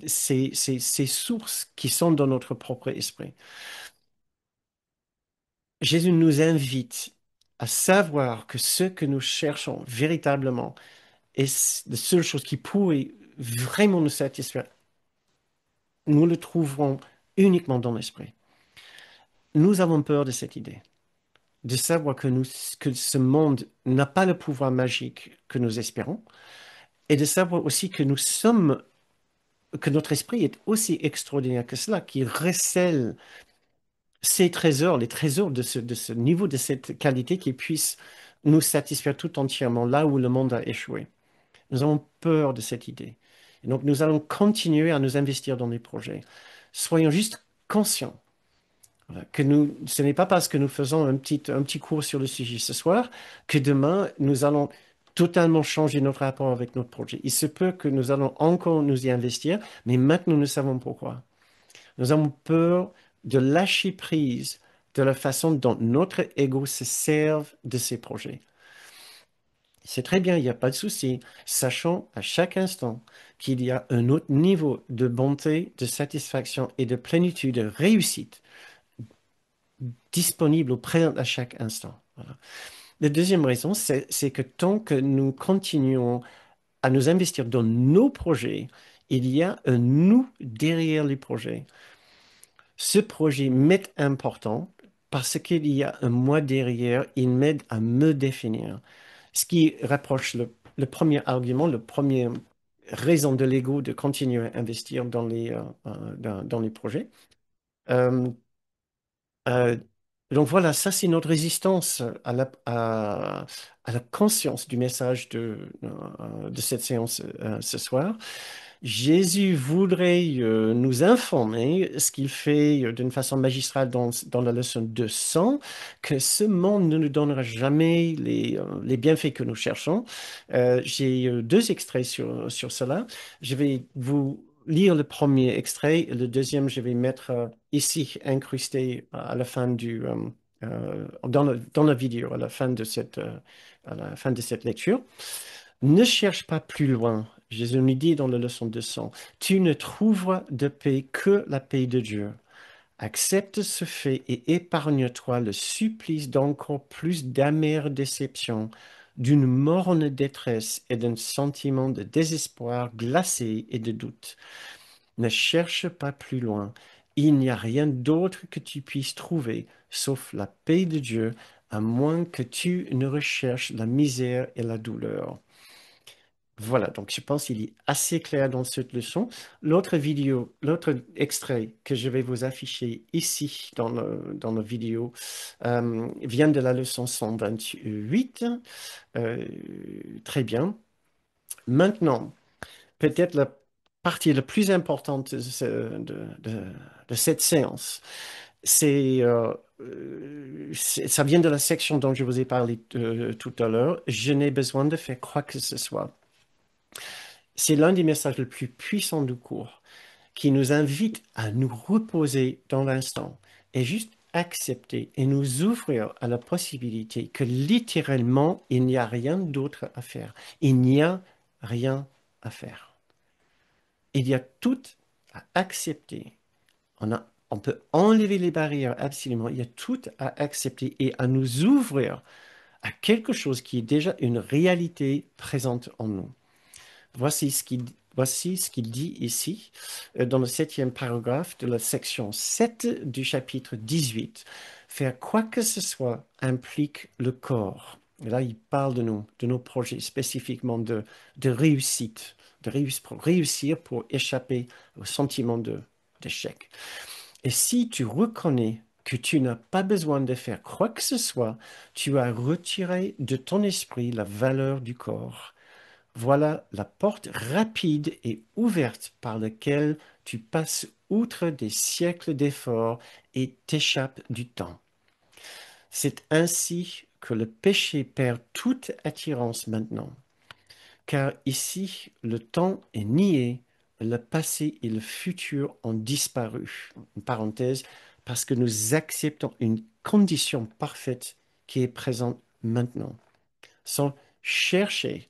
ces sources qui sont dans notre propre esprit. Jésus nous invite à savoir que ce que nous cherchons véritablement est la seule chose qui pourrait vraiment nous satisfaire. Nous le trouverons uniquement dans l'esprit. Nous avons peur de cette idée, de savoir que ce monde n'a pas le pouvoir magique que nous espérons, et de savoir aussi que que notre esprit est aussi extraordinaire que cela, qui recèle ces trésors, les trésors de ce niveau, de cette qualité qui puisse nous satisfaire tout entièrement là où le monde a échoué. Nous avons peur de cette idée. Et donc, nous allons continuer à nous investir dans des projets. Soyons juste conscients, voilà, que ce n'est pas parce que nous faisons un petit cours sur le sujet ce soir que demain, nous allons totalement changer notre rapport avec notre projet. Il se peut que nous allons encore nous y investir, mais maintenant, nous savons pourquoi. Nous avons peur de lâcher prise de la façon dont notre ego se sert de ces projets. C'est très bien, il n'y a pas de souci. Sachant à chaque instant qu'il y a un autre niveau de bonté, de satisfaction et de plénitude, de réussite disponible au présent à chaque instant. Voilà. La deuxième raison, c'est que tant que nous continuons à nous investir dans nos projets, il y a un nous derrière les projets. Ce projet m'est important parce qu'il y a un moi derrière, il m'aide à me définir. Ce qui rapproche le premier argument, le premier raison de l'ego de continuer à investir dans les projets. Euh, euh, donc voilà, ça c'est notre résistance à la conscience du message de cette séance ce soir. Jésus voudrait nous informer, ce qu'il fait d'une façon magistrale dans la leçon 200, que ce monde ne nous donnera jamais les bienfaits que nous cherchons. J'ai deux extraits sur cela. Je vais vous lire le premier extrait. Le deuxième, je vais mettre ici, incrusté à la fin dans la vidéo, à la fin de à la fin de cette lecture. Ne cherche pas plus loin. Jésus nous dit dans la leçon de sang, tu ne trouveras de paix que la paix de Dieu. Accepte ce fait et épargne-toi le supplice d'encore plus d'amères déceptions, d'une morne détresse et d'un sentiment de désespoir glacé et de doute. Ne cherche pas plus loin. Il n'y a rien d'autre que tu puisses trouver, sauf la paix de Dieu, à moins que tu ne recherches la misère et la douleur. Voilà, donc je pense qu'il est assez clair dans cette leçon. L'autre vidéo, l'autre extrait que je vais vous afficher ici dans la vidéo vient de la leçon 128. Euh, Très bien. Maintenant, peut-être la partie la plus importante de cette séance, ça vient de la section dont je vous ai parlé tout à l'heure. Je n'ai besoin de faire quoi que ce soit. C'est l'un des messages les plus puissants du cours qui nous invite à nous reposer dans l'instant et juste accepter et nous ouvrir à la possibilité que littéralement, il n'y a rien d'autre à faire. Il n'y a rien à faire. Il y a tout à accepter. On peut enlever les barrières, absolument. Il y a tout à accepter et à nous ouvrir à quelque chose qui est déjà une réalité présente en nous. Voici ce qu'il dit ici, dans le septième paragraphe de la section 7 du chapitre 18. Faire quoi que ce soit implique le corps. Et là, il parle de nos projets, spécifiquement de réussite, pour réussir, pour échapper au sentiment d'échec. Et si tu reconnais que tu n'as pas besoin de faire quoi que ce soit, tu as retiré de ton esprit la valeur du corps. Voilà la porte rapide et ouverte par laquelle tu passes outre des siècles d'efforts et t'échappes du temps. C'est ainsi que le péché perd toute attirance maintenant, car ici le temps est nié, le passé et le futur ont disparu. Une parenthèse, parce que nous acceptons une condition parfaite qui est présente maintenant, sans chercher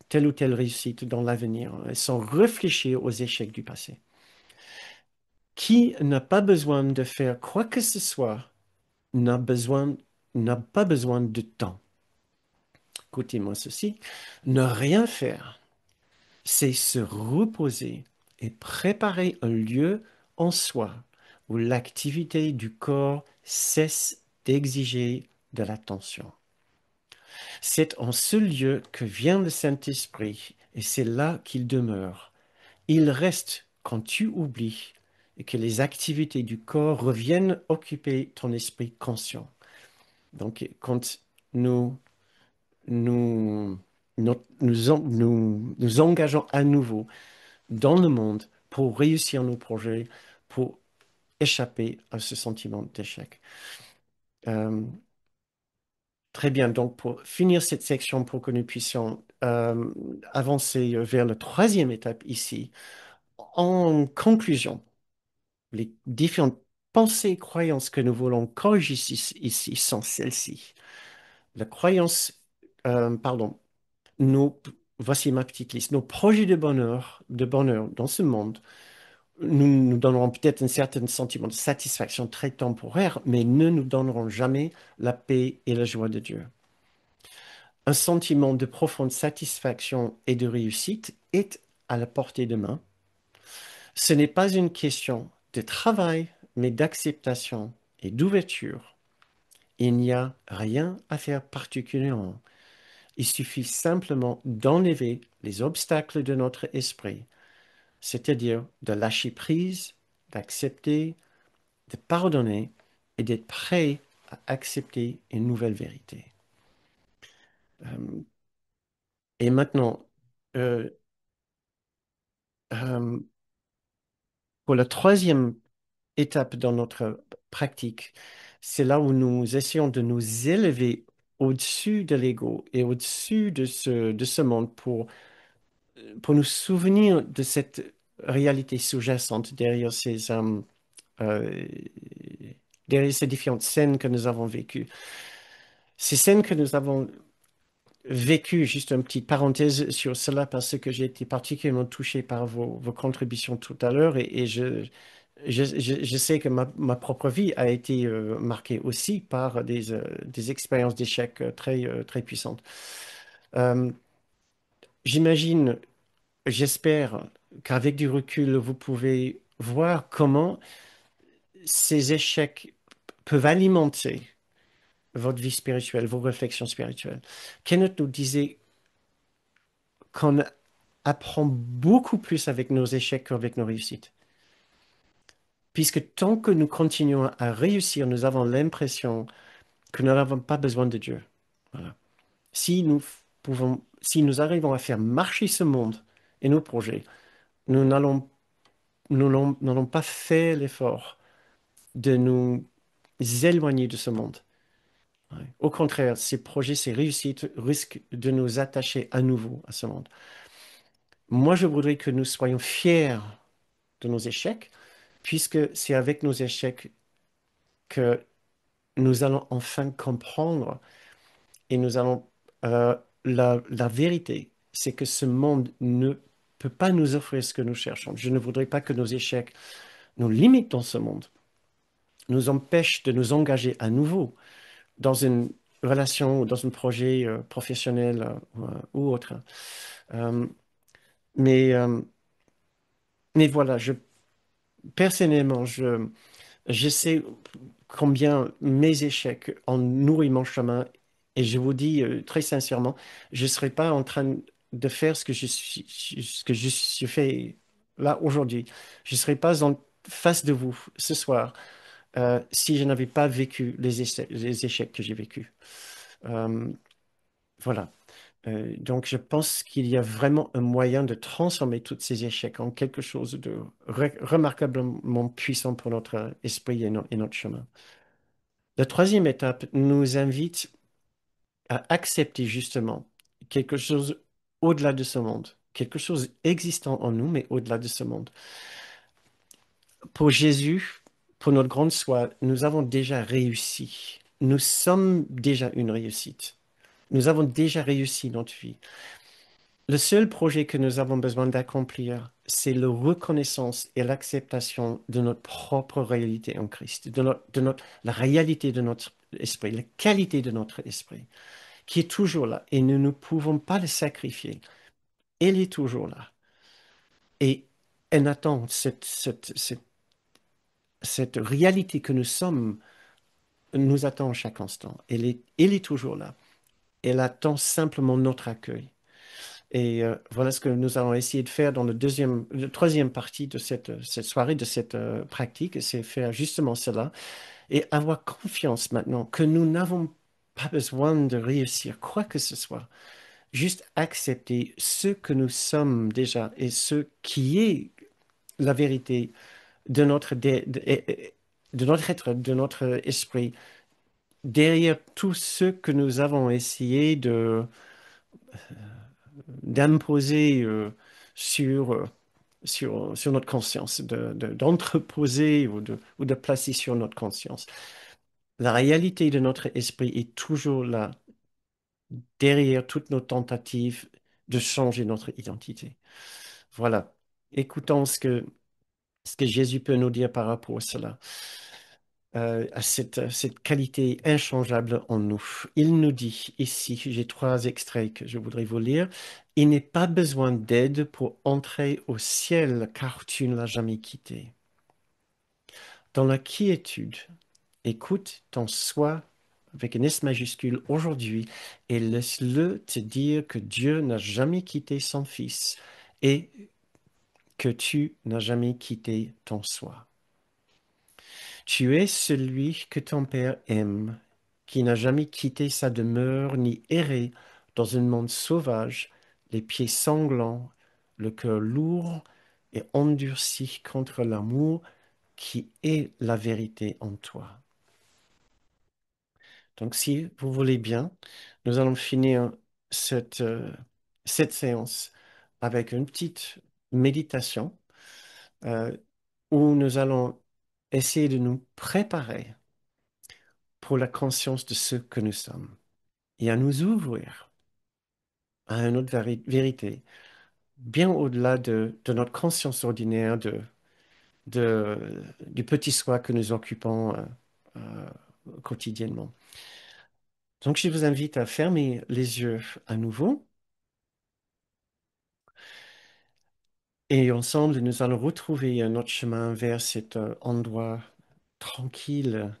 telle ou telle réussite dans l'avenir, sans réfléchir aux échecs du passé. Qui n'a pas besoin de faire quoi que ce soit n'a besoin, n'a pas besoin de temps. Écoutez-moi ceci, ne rien faire, c'est se reposer et préparer un lieu en soi où l'activité du corps cesse d'exiger de l'attention. C'est en ce lieu que vient le Saint-Esprit et c'est là qu'il demeure. Il reste quand tu oublies et que les activités du corps reviennent occuper ton esprit conscient. Donc, quand nous nous, nous engageons à nouveau dans le monde pour réussir nos projets, pour échapper à ce sentiment d'échec. Euh, Très bien, donc pour finir cette section, pour que nous puissions avancer vers la troisième étape ici, en conclusion, les différentes pensées et croyances que nous voulons corriger ici sont celles-ci. La croyance, pardon, nos, voici ma petite liste, nos projets de bonheur dans ce monde nous donneront peut-être un certain sentiment de satisfaction très temporaire, mais ne nous donneront jamais la paix et la joie de Dieu. Un sentiment de profonde satisfaction et de réussite est à la portée de main. Ce n'est pas une question de travail, mais d'acceptation et d'ouverture. Il n'y a rien à faire particulièrement. Il suffit simplement d'enlever les obstacles de notre esprit, c'est-à-dire de lâcher prise, d'accepter, de pardonner et d'être prêt à accepter une nouvelle vérité. Euh, et maintenant, euh, euh, pour la troisième étape dans notre pratique, c'est là où nous essayons de nous élever au-dessus de l'ego et au-dessus de ce monde pour nous souvenir de cette réalité sous-jacente euh, derrière ces différentes scènes que nous avons vécues. Ces scènes que nous avons vécues, juste une petite parenthèse sur cela parce que j'ai été particulièrement touché par vos contributions tout à l'heure et je sais que ma propre vie a été marquée aussi par des expériences d'échecs très puissantes. Euh, J'imagine, j'espère qu'avec du recul, vous pouvez voir comment ces échecs peuvent alimenter votre vie spirituelle, vos réflexions spirituelles. Kenneth nous disait qu'on apprend beaucoup plus avec nos échecs qu'avec nos réussites. Puisque tant que nous continuons à réussir, nous avons l'impression que nous n'avons pas besoin de Dieu. Voilà. Si nous si nous arrivons à faire marcher ce monde et nos projets, nous n'allons pas fait l'effort de nous éloigner de ce monde. Ouais. Au contraire, ces projets, ces réussites risquent de nous attacher à nouveau à ce monde. Moi, je voudrais que nous soyons fiers de nos échecs, puisque c'est avec nos échecs que nous allons enfin comprendre et nous allons... la vérité, c'est que ce monde ne peut pas nous offrir ce que nous cherchons. Je ne voudrais pas que nos échecs nous limitent dans ce monde, nous empêchent de nous engager à nouveau dans une relation ou dans un projet professionnel ou autre. Euh, mais, euh, mais voilà, personnellement, je sais combien mes échecs ont nourri mon chemin et je vous dis très sincèrement, je ne serais pas en train de faire ce que je suis fait là aujourd'hui. Je ne serais pas en face de vous ce soir si je n'avais pas vécu les échecs que j'ai vécus. Euh, voilà. Donc, je pense qu'il y a vraiment un moyen de transformer tous ces échecs en quelque chose de remarquablement puissant pour notre esprit et notre chemin. La troisième étape nous invite à accepter justement quelque chose au-delà de ce monde, quelque chose existant en nous, mais au-delà de ce monde. Pour Jésus, pour notre grande foi, nous avons déjà réussi. Nous sommes déjà une réussite. Nous avons déjà réussi notre vie. Le seul projet que nous avons besoin d'accomplir, c'est la reconnaissance et l'acceptation de notre propre réalité en Christ, la réalité de notre esprit, la qualité de notre esprit, qui est toujours là et nous ne pouvons pas le sacrifier. Elle est toujours là. Et elle attend cette réalité que nous sommes, nous attend à chaque instant. Elle est toujours là. Elle attend simplement notre accueil. Et voilà ce que nous allons essayer de faire dans la troisième partie de cette soirée, de cette pratique, c'est faire justement cela et avoir confiance maintenant que nous n'avons pas besoin de réussir quoi que ce soit. Juste accepter ce que nous sommes déjà et ce qui est la vérité de de notre être, de notre esprit, derrière tout ce que nous avons essayé d'imposer sur, sur notre conscience, d'entreposer ou de placer sur notre conscience. La réalité de notre esprit est toujours là, derrière toutes nos tentatives de changer notre identité. Voilà. Écoutons ce que Jésus peut nous dire par rapport à cela, à cette qualité inchangeable en nous. Il nous dit ici, j'ai trois extraits que je voudrais vous lire, il n'est pas besoin d'aide pour entrer au ciel car tu ne l'as jamais quitté. Dans la quiétude, écoute ton soi avec un S majuscule aujourd'hui et laisse-le te dire que Dieu n'a jamais quitté son Fils et que tu n'as jamais quitté ton soi. Tu es celui que ton Père aime, qui n'a jamais quitté sa demeure ni erré dans un monde sauvage, les pieds sanglants, le cœur lourd et endurci contre l'amour qui est la vérité en toi. Donc, si vous voulez bien, nous allons finir cette, euh, cette séance avec une petite méditation euh, où nous allons essayer de nous préparer pour la conscience de ce que nous sommes et à nous ouvrir à une autre vérité, bien au-delà de notre conscience ordinaire, du petit soi que nous occupons quotidiennement. Donc, je vous invite à fermer les yeux à nouveau et ensemble, nous allons retrouver notre chemin vers cet endroit tranquille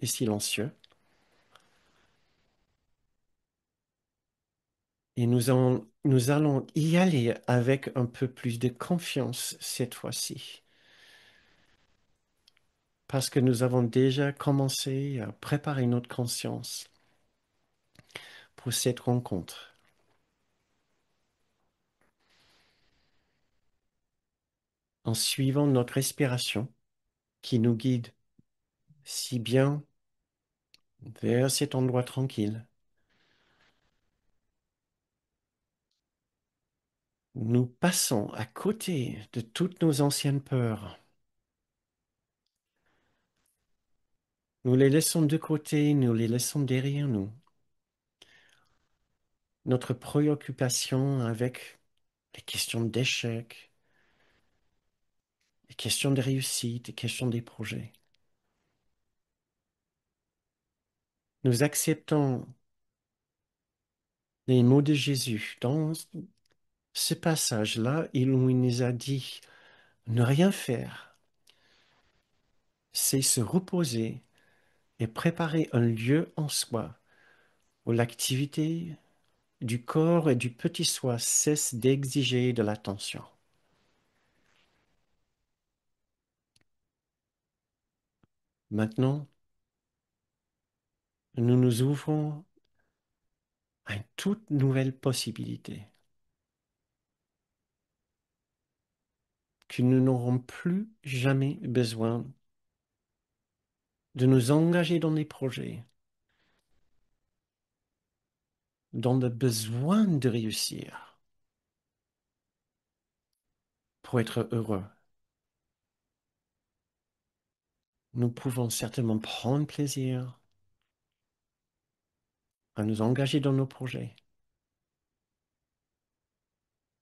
et silencieux. Et nous allons y aller avec un peu plus de confiance cette fois-ci, parce que nous avons déjà commencé à préparer notre conscience pour cette rencontre, en suivant notre respiration qui nous guide si bien vers cet endroit tranquille. Nous passons à côté de toutes nos anciennes peurs. Nous les laissons de côté, nous les laissons derrière nous. Notre préoccupation avec les questions d'échec, les questions de réussite, les questions des projets. Nous acceptons les mots de Jésus dans ce passage-là, où il nous a dit ne rien faire, c'est se reposer et préparer un lieu en soi où l'activité du corps et du petit soi cesse d'exiger de l'attention. Maintenant, nous nous ouvrons à une toute nouvelle possibilité, que nous n'aurons plus jamais besoin de nous engager dans des projets, dans le besoin de réussir pour être heureux. Nous pouvons certainement prendre plaisir à nous engager dans nos projets.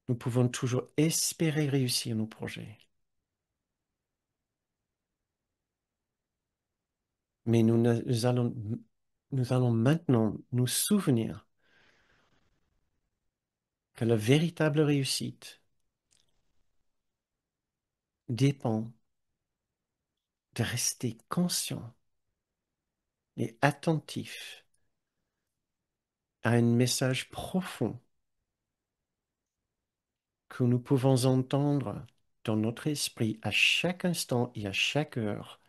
Nous pouvons toujours espérer réussir nos projets. Mais nous allons maintenant nous souvenir que la véritable réussite dépend de rester conscient et attentif à un message profond que nous pouvons entendre dans notre esprit à chaque instant et à chaque heure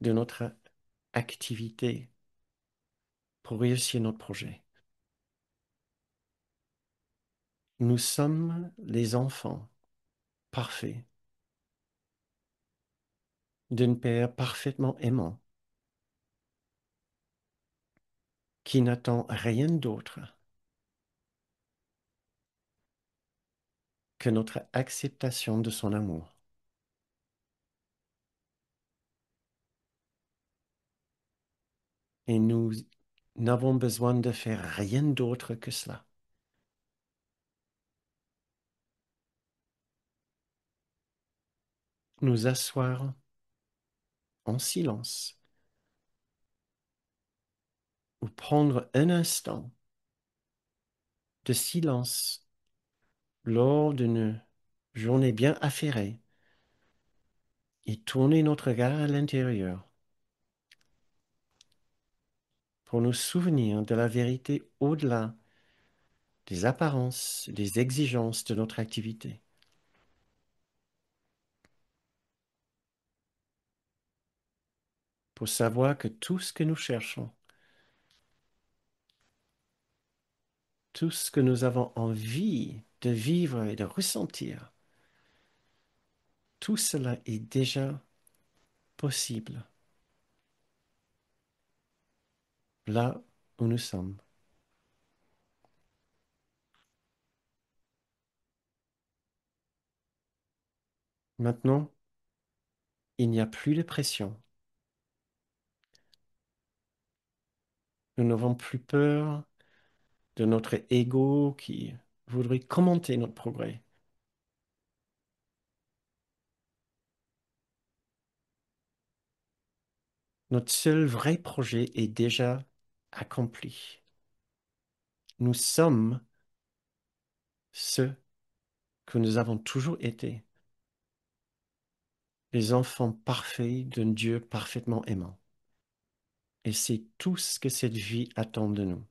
de notre activité pour réussir notre projet. Nous sommes les enfants parfaits d'un Père parfaitement aimant qui n'attend rien d'autre que notre acceptation de son amour. Et nous n'avons besoin de faire rien d'autre que cela. Nous asseoir en silence ou prendre un instant de silence lors d'une journée bien affairée et tourner notre regard à l'intérieur pour nous souvenir de la vérité au-delà des apparences, des exigences de notre activité. Pour savoir que tout ce que nous cherchons, tout ce que nous avons envie de vivre et de ressentir, tout cela est déjà possible là où nous sommes. Maintenant, il n'y a plus de pression. Nous n'avons plus peur de notre ego qui voudrait commenter notre progrès. Notre seul vrai projet est déjà accompli. Nous sommes ce que nous avons toujours été, les enfants parfaits d'un Dieu parfaitement aimant. Et c'est tout ce que cette vie attend de nous.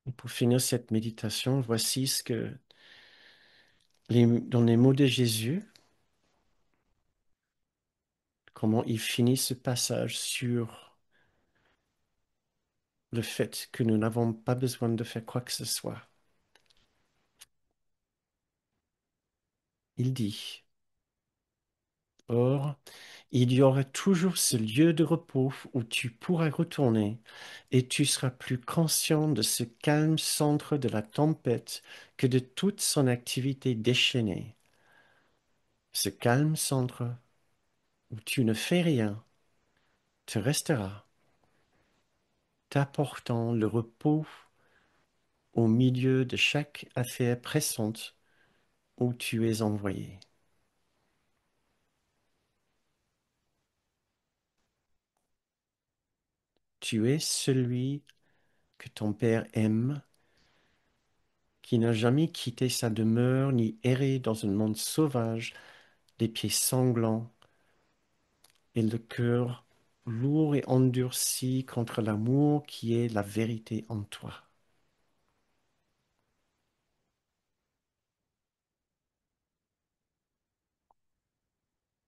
Et pour finir cette méditation, voici ce que, dans les mots de Jésus, comment il finit ce passage sur le fait que nous n'avons pas besoin de faire quoi que ce soit. Il dit, Or, il y aura toujours ce lieu de repos où tu pourras retourner et tu seras plus conscient de ce calme centre de la tempête que de toute son activité déchaînée. Ce calme centre où tu ne fais rien te restera, t'apportant le repos au milieu de chaque affaire pressante où tu es envoyé. Tu es celui que ton Père aime, qui n'a jamais quitté sa demeure ni erré dans un monde sauvage, les pieds sanglants et le cœur lourd et endurci contre l'amour qui est la vérité en toi.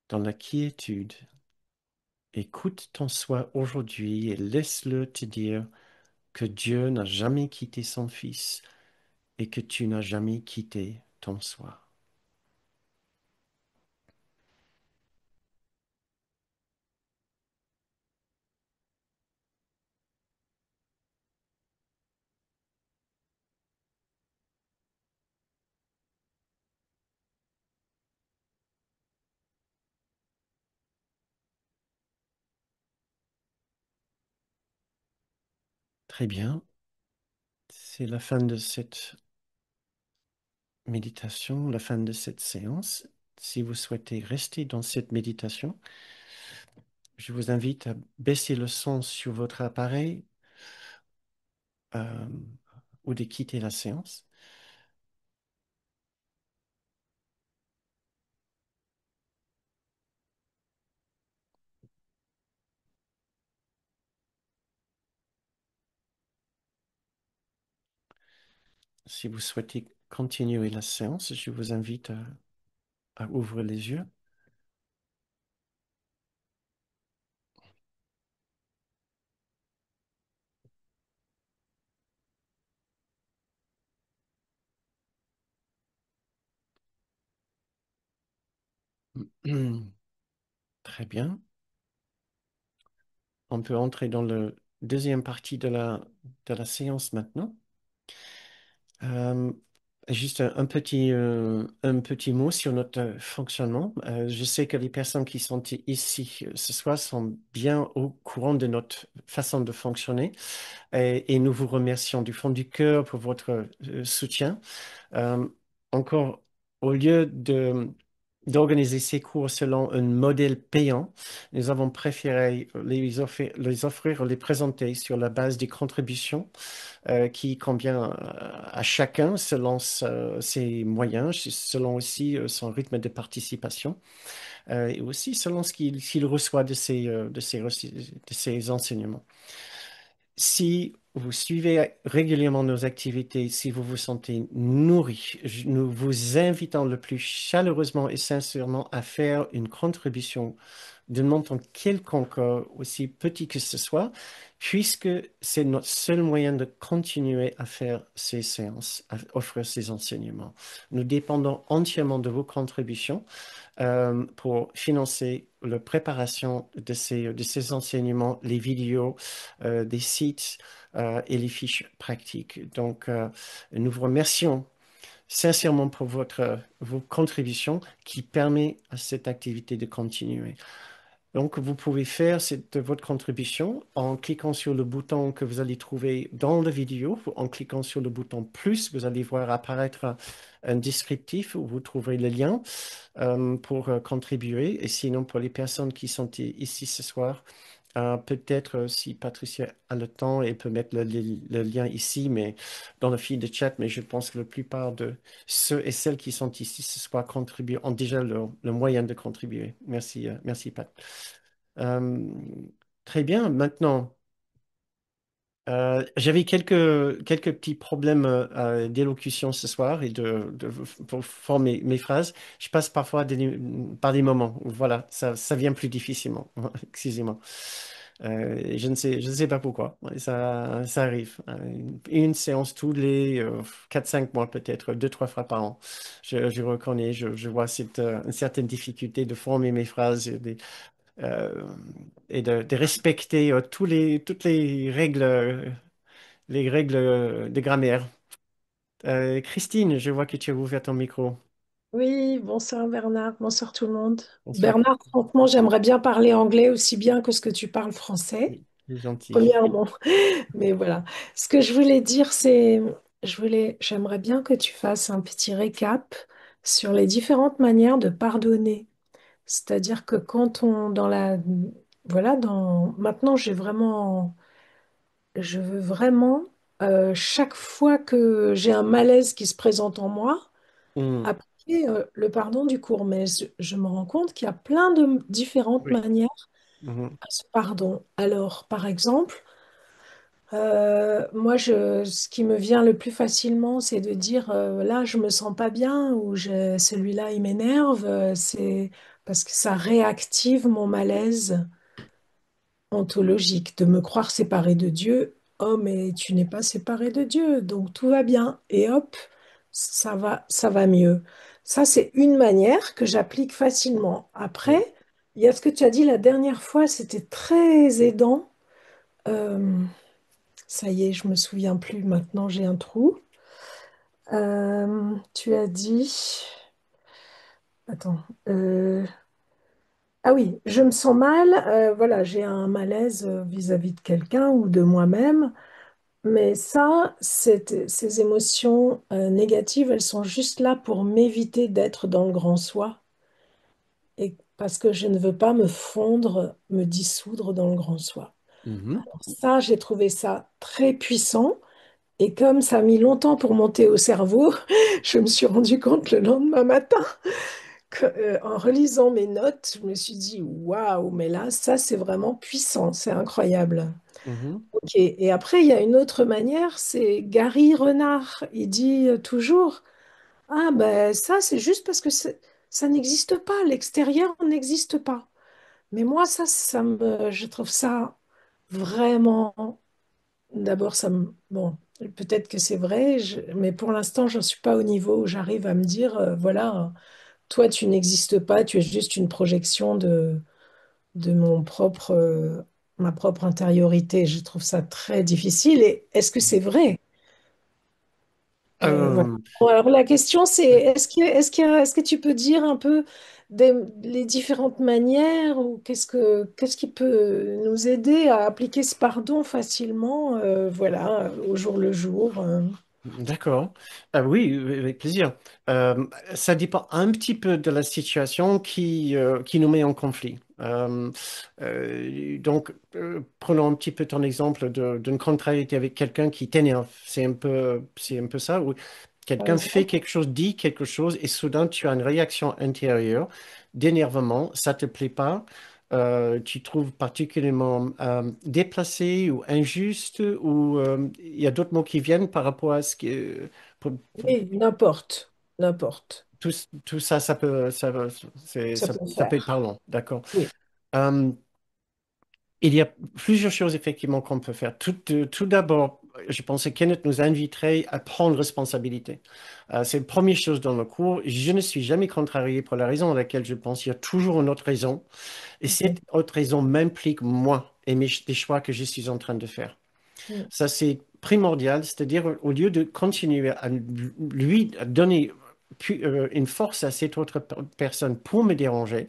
Dans la quiétude, écoute ton soi aujourd'hui et laisse-le te dire que Dieu n'a jamais quitté son Fils et que tu n'as jamais quitté ton soi. Très bien, c'est la fin de cette méditation, la fin de cette séance. Si vous souhaitez rester dans cette méditation, je vous invite à baisser le son sur votre appareil euh, ou de quitter la séance. Si vous souhaitez continuer la séance, je vous invite à ouvrir les yeux. Très bien. On peut entrer dans la deuxième partie de la séance maintenant. Euh, juste un petit mot sur notre fonctionnement. Je sais que les personnes qui sont ici ce soir sont bien au courant de notre façon de fonctionner et nous vous remercions du fond du cœur pour votre soutien. Euh, encore, au lieu d'organiser ces cours selon un modèle payant, nous avons préféré les offrir, les présenter sur la base des contributions qui convient à chacun selon ses moyens, selon aussi son rythme de participation et aussi selon ce qu'il reçoit de ces enseignements. Si vous suivez régulièrement nos activités, si vous vous sentez nourri, nous vous invitons le plus chaleureusement et sincèrement à faire une contribution d'un montant quelconque, aussi petit que ce soit, puisque c'est notre seul moyen de continuer à faire ces séances, à offrir ces enseignements. Nous dépendons entièrement de vos contributions pour financer la préparation de ces enseignements, les vidéos, des sites et les fiches pratiques. Donc, nous vous remercions sincèrement pour vos contributions qui permettent à cette activité de continuer. Donc, vous pouvez faire votre contribution en cliquant sur le bouton que vous allez trouver dans la vidéo. En cliquant sur le bouton plus, vous allez voir apparaître un descriptif où vous trouverez le lien pour contribuer. Et sinon, pour les personnes qui sont ici ce soir, Peut-être si Patricia a le temps, elle peut mettre le lien ici, mais dans le fil de chat. Mais je pense que la plupart de ceux et celles qui sont ici ce soir contribuent, ont déjà le moyen de contribuer. Merci, merci Pat. Euh, Très bien. Maintenant. J'avais quelques petits problèmes d'élocution ce soir et pour former mes phrases. Je passe parfois par des moments où voilà, ça vient plus difficilement. Excusez-moi. Je ne sais pas pourquoi. Ouais, ça arrive. Une séance tous les 4-5 mois peut-être, deux, trois fois par an. Je reconnais, je vois une certaine difficulté de former mes phrases euh, et de respecter toutes les règles de grammaire. Christine, je vois que tu as ouvert ton micro. Oui, bonsoir Bernard, bonsoir tout le monde. Bonsoir. Bernard, franchement, j'aimerais bien parler anglais aussi bien que ce que tu parles français, Oui, c'est gentil. premièrement. Mais voilà, ce que je voulais dire, j'aimerais bien que tu fasses un petit récap sur les différentes manières de pardonner. C'est-à-dire que voilà, maintenant, je veux vraiment, chaque fois que j'ai un malaise qui se présente en moi, Hmm, appliquer le pardon du cours, mais je me rends compte qu'il y a plein de différentes oui. manières Mhm, à ce pardon. Alors, par exemple, moi, ce qui me vient le plus facilement, c'est de dire là, je me sens pas bien ou celui-là, il m'énerve. C'est parce que ça réactive mon malaise ontologique, de me croire séparé de Dieu. Oh, mais tu n'es pas séparé de Dieu, donc tout va bien. Et hop, ça va mieux. Ça, c'est une manière que j'applique facilement. oui. Après, il y a ce que tu as dit la dernière fois, c'était très aidant. Euh, Ça y est, je me souviens plus maintenant, j'ai un trou. Tu as dit, attends, ah oui, je me sens mal, voilà, j'ai un malaise vis-à-vis de quelqu'un ou de moi-même. Mais ça, ces émotions négatives, elles sont juste là pour m'éviter d'être dans le grand soi. Et parce que je ne veux pas me fondre, me dissoudre dans le grand soi. Mhm, Ça, j'ai trouvé ça très puissant. Et comme ça a mis longtemps pour monter au cerveau, je me suis rendu compte le lendemain matin en relisant mes notes, je me suis dit, waouh, mais là, ça, c'est vraiment puissant, c'est incroyable. mhm, Ok, et après, il y a une autre manière, c'est Gary Renard. Il dit toujours, ah ben ça, c'est juste parce que ça n'existe pas, l'extérieur n'existe pas. Mais moi, je trouve ça vraiment, d'abord, bon, peut-être que c'est vrai, mais pour l'instant, j'en suis pas au niveau où j'arrive à me dire, voilà, toi, tu n'existes pas, tu es juste une projection de ma propre intériorité. Je trouve ça très difficile. Et est-ce que c'est mhm. vrai? Voilà. Euh, Bon, alors la question c'est, est-ce que tu peux dire un peu les différentes manières ou qu'est-ce qui peut nous aider à appliquer ce pardon facilement, voilà, au jour le jour. D'accord. Oui, oui, avec plaisir. Ça dépend un petit peu de la situation qui nous met en conflit. Prenons un petit peu ton exemple d'une contrariété avec quelqu'un qui t'énerve. C'est un peu ça, où Par quelqu'un fait exemple? quelque chose, dit quelque chose, et soudain tu as une réaction intérieure d'énervement, ça te plaît pas. Tu trouves particulièrement déplacé ou injuste, ou il y a d'autres mots qui viennent par rapport à ce que pour Oui, n'importe, n'importe. tout ça, Ça peut ça peut être faire. parlant, d'accord. Oui. Euh, il y a plusieurs choses effectivement qu'on peut faire. Tout d'abord, je pensais que Kenneth nous inviterait à prendre responsabilité. C'est la première chose dans le cours. Je ne suis jamais contrarié pour la raison à laquelle je pense qu'il y a toujours une autre raison. Et Mhm. cette autre raison m'implique moi et les choix que je suis en train de faire. Mhm. Ça, c'est primordial, c'est-à-dire au lieu de continuer à lui donner une force à cette autre personne pour me déranger,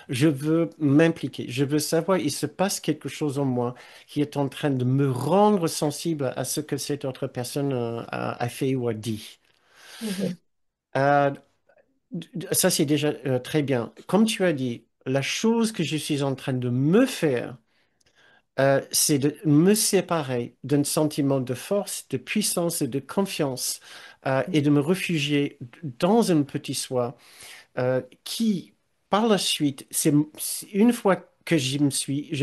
je veux m'impliquer. Je veux savoir, il se passe quelque chose en moi qui est en train de me rendre sensible à ce que cette autre personne a fait ou a dit. Mhm. Euh, Ça, c'est déjà très bien. Comme tu as dit, la chose que je suis en train de me faire, c'est de me séparer d'un sentiment de force, de puissance et de confiance et de me réfugier dans un petit soi qui, par la suite, c'est une fois que je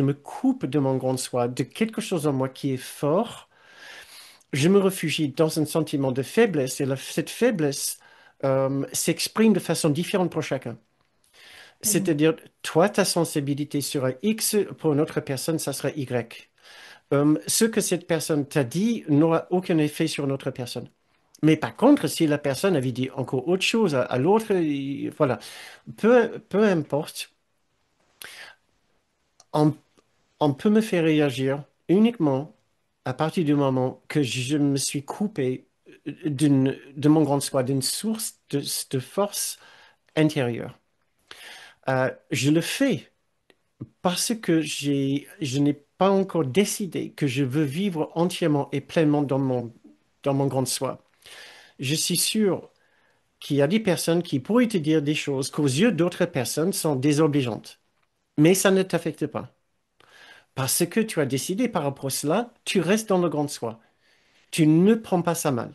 me coupe de mon grand soi, de quelque chose en moi qui est fort, je me réfugie dans un sentiment de faiblesse et cette faiblesse s'exprime de façon différente pour chacun. Mhm. C'est-à-dire, toi, ta sensibilité sera X, pour une autre personne, ça sera Y. Ce que cette personne t'a dit n'aura aucun effet sur une autre personne. Mais par contre, si la personne avait dit encore autre chose à l'autre, voilà, peu importe, on, on peut me faire réagir uniquement à partir du moment que je me suis coupé de mon grand soi, d'une source de force intérieure. Je le fais parce que je n'ai pas encore décidé que je veux vivre entièrement et pleinement dans mon grand soi. Je suis sûr qu'il y a des personnes qui pourraient te dire des choses qu'aux yeux d'autres personnes sont désobligeantes. Mais ça ne t'affecte pas. Parce que tu as décidé par rapport à cela, tu restes dans le grand soi. Tu ne prends pas ça mal.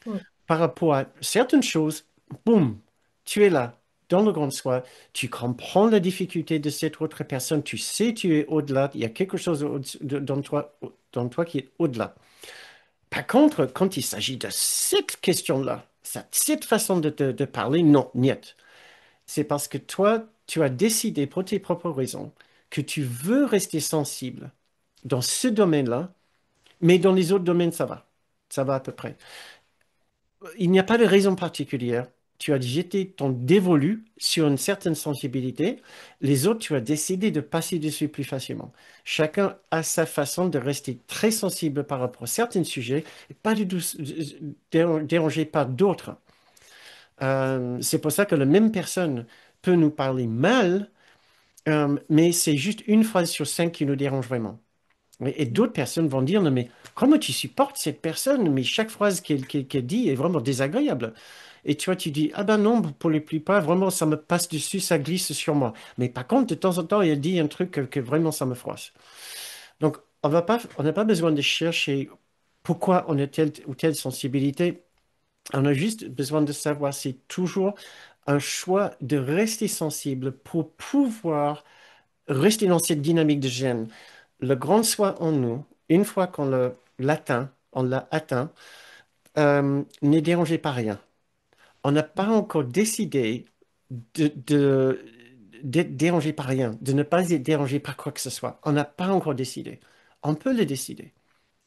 Mhm. Par rapport à certaines choses, boum, tu es là, dans le grand soi. Tu comprends la difficulté de cette autre personne. Tu sais, tu es au-delà. Il y a quelque chose dans toi qui est au-delà. Par contre, quand il s'agit de cette question-là, cette façon de parler, non, niet. C'est parce que toi, tu as décidé pour tes propres raisons que tu veux rester sensible dans ce domaine-là, mais dans les autres domaines, ça va. Ça va à peu près. Il n'y a pas de raison particulière. Tu as jeté ton dévolu sur une certaine sensibilité. Les autres, tu as décidé de passer dessus plus facilement. Chacun a sa façon de rester très sensible par rapport à certains sujets et pas du tout dérangé par d'autres. C'est pour ça que la même personne peut nous parler mal, mais c'est juste une phrase sur cinq qui nous dérange vraiment. Et d'autres personnes vont dire, non, mais comment tu supportes cette personne? Mais chaque phrase qu'elle dit est vraiment désagréable. Et tu vois, tu dis, ah ben non, pour les plupart, vraiment, ça me passe dessus, ça glisse sur moi. Mais par contre, de temps en temps, elle dit un truc que vraiment ça me froisse. Donc, on n'a pas besoin de chercher pourquoi on a telle ou telle sensibilité. On a juste besoin de savoir, c'est toujours un choix de rester sensible pour pouvoir rester dans cette dynamique de gêne. Le grand soi en nous, une fois qu'on on l'a atteint, n'est dérangé par rien. On n'a pas encore décidé d'être dérangé par rien, de ne pas être dérangé par quoi que ce soit. On n'a pas encore décidé. On peut le décider.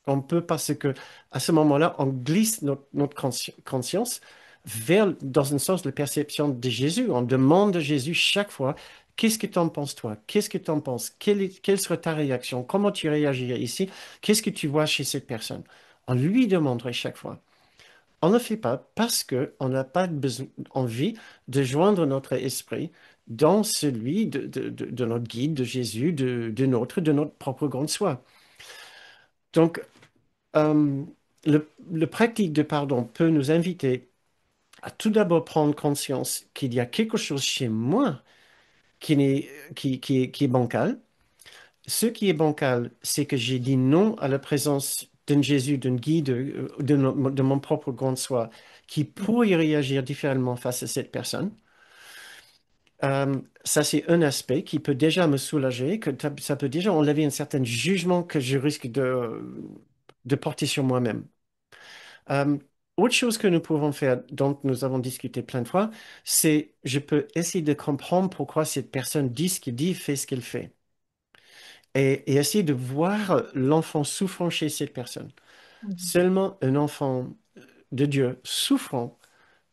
On peut parce que à ce moment-là, on glisse notre conscience vers, dans un sens, la perception de Jésus. On demande à Jésus chaque fois, qu'est-ce que tu en penses toi? Qu'est-ce que tu en penses? Quelle sera ta réaction? Comment tu réagirais ici? Qu'est-ce que tu vois chez cette personne? On lui demanderait chaque fois. On ne le fait pas parce qu'on n'a pas envie de joindre notre esprit dans celui de notre guide, de Jésus, de notre propre grand soi. Donc, euh, le pratique de pardon peut nous inviter à tout d'abord prendre conscience qu'il y a quelque chose chez moi qui est bancal. Ce qui est bancal, c'est que j'ai dit non à la présence d'un Jésus, d'un guide, de mon propre grand soi, qui pourrait réagir différemment face à cette personne. Ça, c'est un aspect qui peut déjà me soulager, que ça peut déjà enlever un certain jugement que je risque de porter sur moi-même. Euh, Autre chose que nous pouvons faire, dont nous avons discuté plein de fois, c'est je peux essayer de comprendre pourquoi cette personne dit ce qu'elle dit, fait ce qu'elle fait. Et essayer de voir l'enfant souffrant chez cette personne. Mhm. Seulement un enfant de Dieu souffrant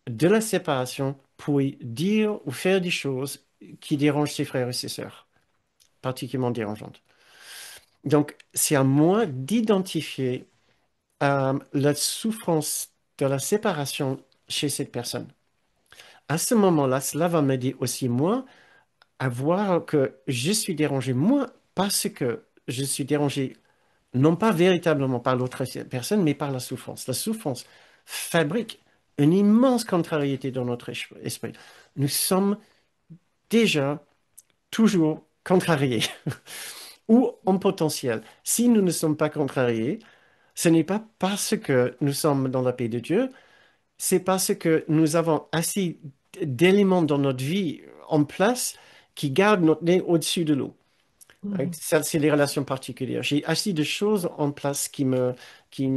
de la séparation pourrait dire ou faire des choses qui dérangent ses frères et ses sœurs, particulièrement dérangeantes. Donc, c'est à moi d'identifier la souffrance de la séparation chez cette personne. À ce moment-là, cela va m'aider aussi, moi, à voir que je suis dérangé, moi, parce que je suis dérangé, non pas véritablement par l'autre personne, mais par la souffrance. La souffrance fabrique une immense contrariété dans notre esprit. Nous sommes déjà toujours contrariés. ou en potentiel. Si nous ne sommes pas contrariés, ce n'est pas parce que nous sommes dans la paix de Dieu, c'est parce que nous avons assez d'éléments dans notre vie en place qui gardent notre nez au-dessus de l'eau. Hein, Mhm. ça, c'est les relations particulières. J'ai assez de choses en place qui me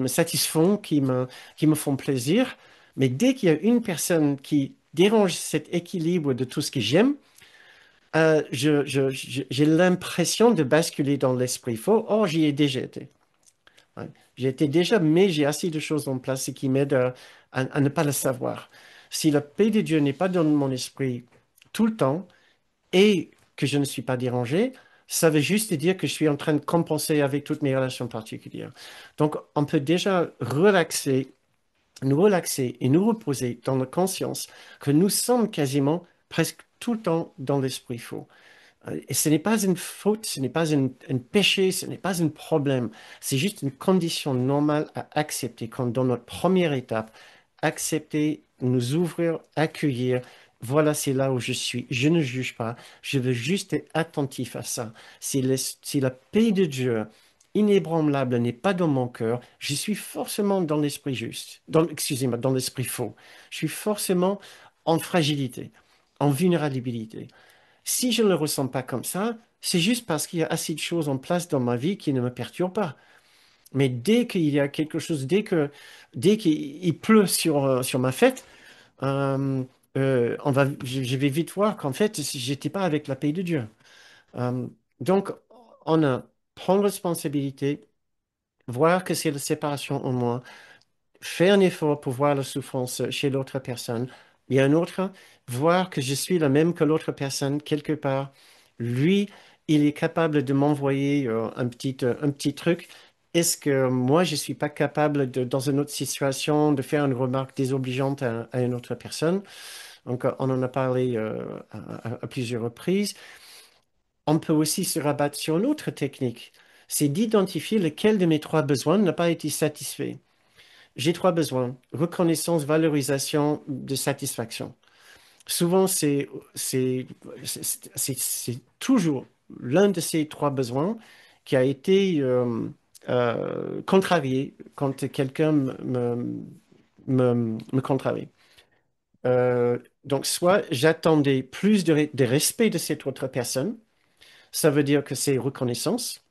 satisfont, qui me font plaisir. Mais dès qu'il y a une personne qui dérange cet équilibre de tout ce que j'aime, j'ai l'impression de basculer dans l'esprit faux. Or, j'y ai déjà été. Ouais. J'y étais déjà, mais j'ai assez de choses en place qui m'aident à ne pas le savoir. Si la paix de Dieu n'est pas dans mon esprit tout le temps, et que je ne suis pas dérangé, ça veut juste dire que je suis en train de compenser avec toutes mes relations particulières. Donc, on peut déjà nous relaxer et nous reposer dans la conscience que nous sommes quasiment presque tout le temps dans l'esprit faux. Et ce n'est pas une faute, ce n'est pas un péché, ce n'est pas un problème. C'est juste une condition normale à accepter quand dans notre première étape, accepter, nous ouvrir, accueillir. Voilà, c'est là où je suis. Je ne juge pas. Je veux juste être attentif à ça. Si la paix de Dieu inébranlable n'est pas dans mon cœur, je suis forcément dans l'esprit juste. Excusez-moi, dans l'esprit faux. Je suis forcément en fragilité, en vulnérabilité. Si je ne le ressens pas comme ça, c'est juste parce qu'il y a assez de choses en place dans ma vie qui ne me perturbent pas. Mais dès qu'il y a quelque chose, dès qu'il pleut sur ma fête, euh, je vais vite voir qu'en fait, j'étais pas avec la paix de Dieu. Euh, donc, on a prendre responsabilité, voir que c'est la séparation en moi, fais un effort pour voir la souffrance chez l'autre personne. Et un autre, voir que je suis la même que l'autre personne quelque part. Lui, il est capable de m'envoyer un petit truc. Est-ce que moi, je ne suis pas capable de, dans une autre situation, de faire une remarque désobligeante à une autre personne? Donc, on en a parlé à plusieurs reprises. On peut aussi se rabattre sur une autre technique. C'est d'identifier lequel de mes trois besoins n'a pas été satisfait. J'ai trois besoins: reconnaissance, valorisation, de satisfaction. Souvent, c'est toujours l'un de ces trois besoins qui a été contrarié quand quelqu'un me contrarie. Donc, soit j'attendais plus de respect de cette autre personne, ça veut dire que c'est reconnaissance,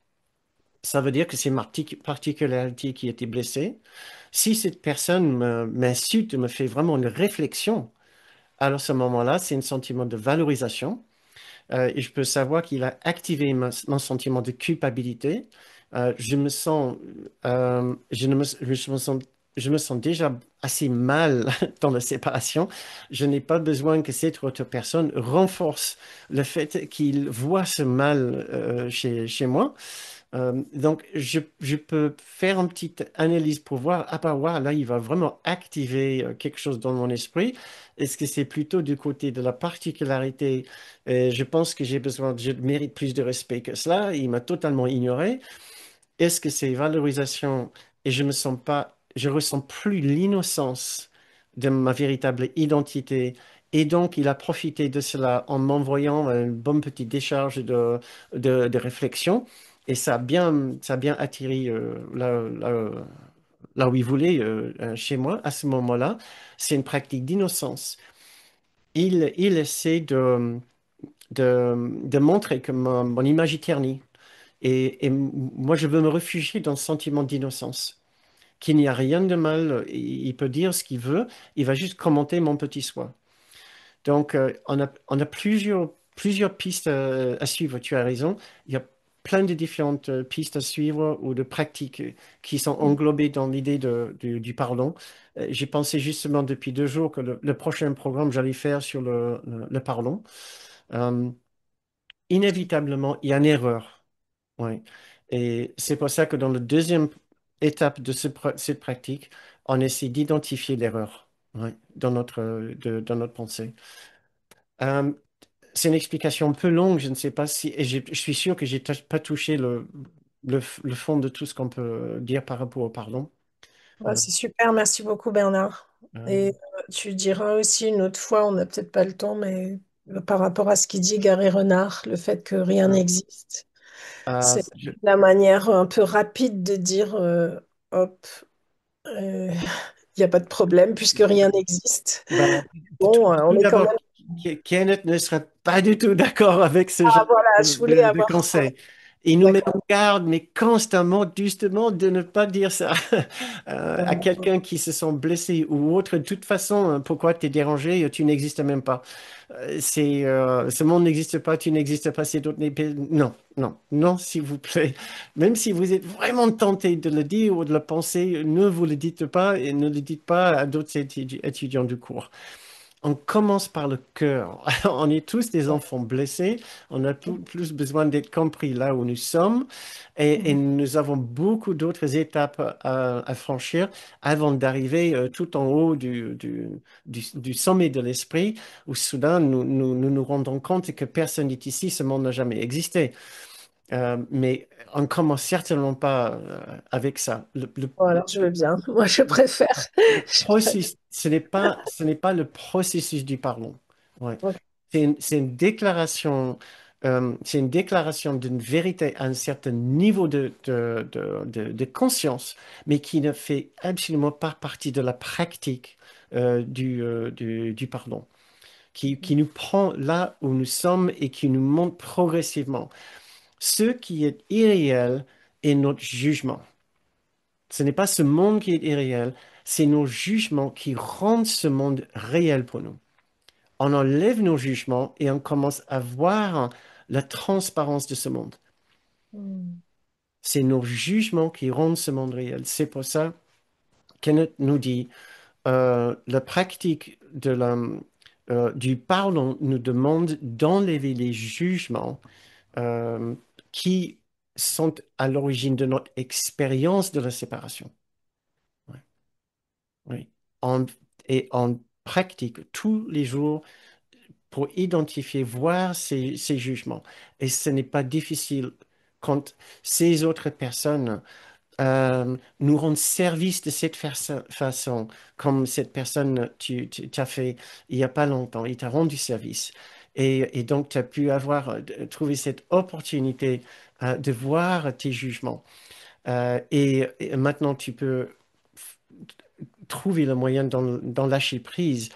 ça veut dire que c'est ma particularité qui a été blessée. Si cette personne m'insulte, me fait vraiment une réflexion, alors à ce moment-là, c'est un sentiment de valorisation. Et je peux savoir qu'il a activé mon sentiment de culpabilité. Je me sens, je me sens, je me sens déjà assez mal dans la séparation. Je n'ai pas besoin que cette autre personne renforce le fait qu'il voit ce mal chez moi. Donc, je peux faire une petite analyse pour voir, ah bah ouais, là, il va vraiment activer quelque chose dans mon esprit. Est-ce que c'est plutôt du côté de la particularité? Je pense que je mérite plus de respect que cela. Il m'a totalement ignoré. Est-ce que c'est valorisation et je ressens plus l'innocence de ma véritable identité. Et donc, il a profité de cela en m'envoyant une bonne petite décharge de réflexion. Et ça a bien atterri là où il voulait, chez moi, à ce moment-là. C'est une pratique d'innocence. Il essaie de montrer que mon image est ternie. Et moi, je veux me réfugier dans ce sentiment d'innocence, qu'il n'y a rien de mal. Il peut dire ce qu'il veut, il va juste commenter mon petit soi. Donc, on a plusieurs pistes à suivre. Tu as raison. Il y a plein de différentes pistes à suivre ou de pratiques qui sont englobées dans l'idée du pardon. J'ai pensé justement depuis 2 jours que le prochain programme, j'allais faire sur le pardon. Euh, Inévitablement, il y a une erreur. Oui. Et c'est pour ça que dans la deuxième étape de cette pratique, on essaie d'identifier l'erreur, oui, dans notre pensée. Euh, c'est une explication un peu longue, je ne sais pas si, et je suis sûr que j'ai pas touché le fond de tout ce qu'on peut dire par rapport au pardon. Ouais, Euh, c'est super, merci beaucoup Bernard. euh, Et tu diras aussi une autre fois, on n'a peut-être pas le temps, mais par rapport à ce qu'il dit Gary Renard, le fait que rien euh, n'existe. Euh, C'est je- la manière un peu rapide de dire, hop, il n'y a pas de problème puisque rien n'existe. bah, tout, Bon, on tout est quand même. d'abord, Kenneth ne serait pas du tout d'accord avec ce genre Ah voilà, je voulais de avoir. conseil. Il nous met en D'accord. garde, mais constamment, justement, de ne pas dire ça à quelqu'un qui se sent blessé ou autre. De toute façon, pourquoi t'es dérangé? Tu n'existes même pas. Ce monde n'existe pas, tu n'existes pas, c'est d'autres. Non, non, non, s'il vous plaît. Même si vous êtes vraiment tenté de le dire ou de le penser, ne vous le dites pas et ne le dites pas à d'autres étudiants du cours. On commence par le cœur. On est tous des enfants blessés. On a plus besoin d'être compris là où nous sommes. Et nous avons beaucoup d'autres étapes à franchir avant d'arriver tout en haut du sommet de l'esprit, où soudain nous rendons compte que personne n'est ici, ce monde n'a jamais existé. Mais on commence certainement pas avec ça. Bon, alors je veux bien. Moi, je préfère. Je préfère. Ce n'est pas le processus du pardon. Ouais. Ok. C'est une déclaration, c'est une déclaration d'une vérité à un certain niveau de conscience, mais qui ne fait absolument pas partie de la pratique du pardon, qui nous prend là où nous sommes et qui nous montre progressivement. Ce qui est irréel est notre jugement. Ce n'est pas ce monde qui est irréel, c'est nos jugements qui rendent ce monde réel pour nous. On enlève nos jugements et on commence à voir la transparence de ce monde. Hmm. C'est nos jugements qui rendent ce monde réel. C'est pour ça Kenneth nous dit, la pratique du pardon nous demande d'enlever les jugements euh, qui sont à l'origine de notre expérience de la séparation. Ouais, oui. On- et on pratique tous les jours pour identifier, voir ces jugements. Et ce n'est pas difficile quand ces autres personnes nous rendent service de cette façon, comme cette personne tu as fait il n'y a pas longtemps, il t'a rendu service. Et donc, tu as pu trouver cette opportunité de voir tes jugements. Et maintenant, tu peux trouver le moyen d'en lâcher prise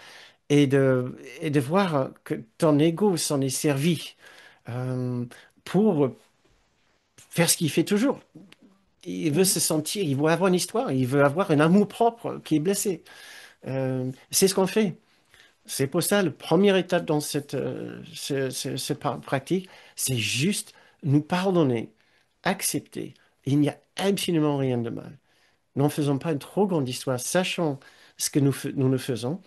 et de voir que ton ego s'en est servi euh, pour faire ce qu'il fait toujours. Il veut Mhm. se sentir, il veut avoir une histoire, il veut avoir un amour propre qui est blessé. C'est ce qu'on fait. C'est pour ça, la première étape dans cette pratique, c'est juste nous pardonner, accepter. Il n'y a absolument rien de mal. N'en faisons pas une trop grande histoire, sachant ce que nous faisons.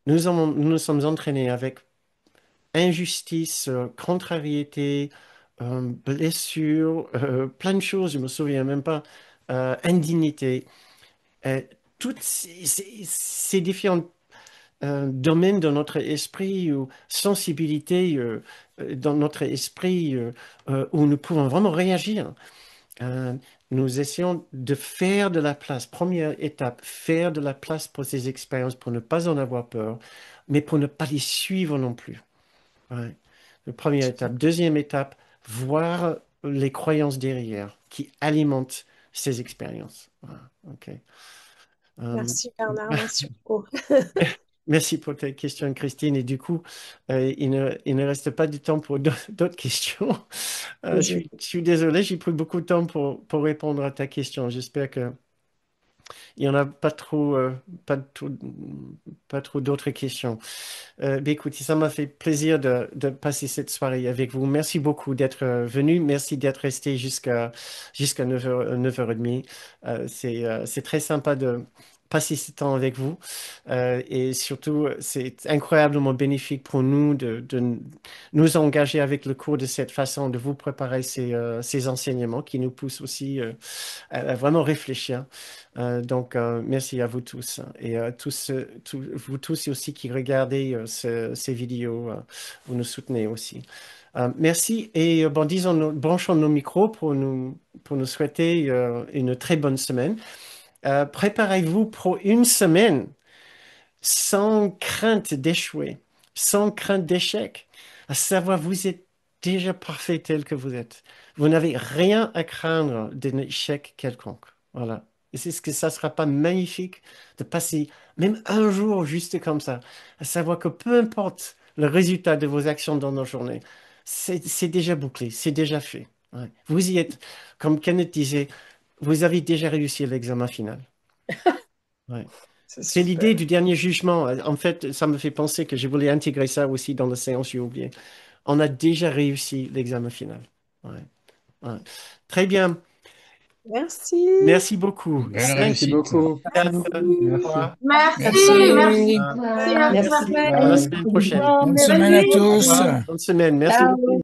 Nous nous sommes entraînés avec injustice, contrariété, blessure, plein de choses, je me souviens même pas, indignité, euh, toutes ces différents domaines de notre esprit ou sensibilité dans notre esprit où nous pouvons vraiment réagir. Euh, Nous essayons de faire de la place. Première étape, faire de la place pour ces expériences, pour ne pas en avoir peur, mais pour ne pas les suivre non plus. Ouais. Première étape. Deuxième étape, voir les croyances derrière qui alimentent ces expériences. Voilà. OK. Euh, Merci Bernard, merci beaucoup. Merci pour tes questions, Christine. Et du coup, il ne reste pas du temps pour d'autres questions. Désolée. Je suis désolé, j'ai pris beaucoup de temps pour répondre à ta question. J'espère que il n'y en a pas trop, pas trop d'autres questions. Ben écoute, ça m'a fait plaisir de passer cette soirée avec vous. Merci beaucoup d'être venu. Merci d'être resté jusqu'à 9h, 9h30. C'est très sympa de passer ce temps avec vous. Et surtout, c'est incroyablement bénéfique pour nous de nous engager avec le cours de cette façon, de vous préparer ces enseignements qui nous poussent aussi à vraiment réfléchir. Merci à vous tous et vous tous aussi qui regardez ces vidéos, vous nous soutenez aussi. Merci et bon, branchons nos micros pour nous souhaiter une très bonne semaine. Préparez-vous pour une semaine sans crainte d'échouer, sans crainte d'échec. À savoir, vous êtes déjà parfait tel que vous êtes. Vous n'avez rien à craindre d'un échec quelconque. Voilà. Et c'est ce que ça sera pas magnifique de passer même un jour juste comme ça, à savoir que peu importe le résultat de vos actions dans nos journées, c'est déjà bouclé, c'est déjà fait. Ouais. Vous y êtes, comme Kenneth disait, vous avez déjà réussi l'examen final. Ouais. C'est C'est l'idée super. du dernier jugement. En fait, ça me fait penser que je voulais intégrer ça aussi dans la séance, j'ai oublié. On a déjà réussi l'examen final. Ouais. Ouais. Très bien. Merci. Merci beaucoup. Belle Cinq, Merci réussite. beaucoup. quatre, Merci. trois, Merci, deux, merci, Merci. un. merci, Bye. merci, Merci. Raphaël. À la Bye. semaine prochaine. Bonne Bonne semaine à nuit. Au tous. revoir. Bonne semaine. Merci Ciao. beaucoup.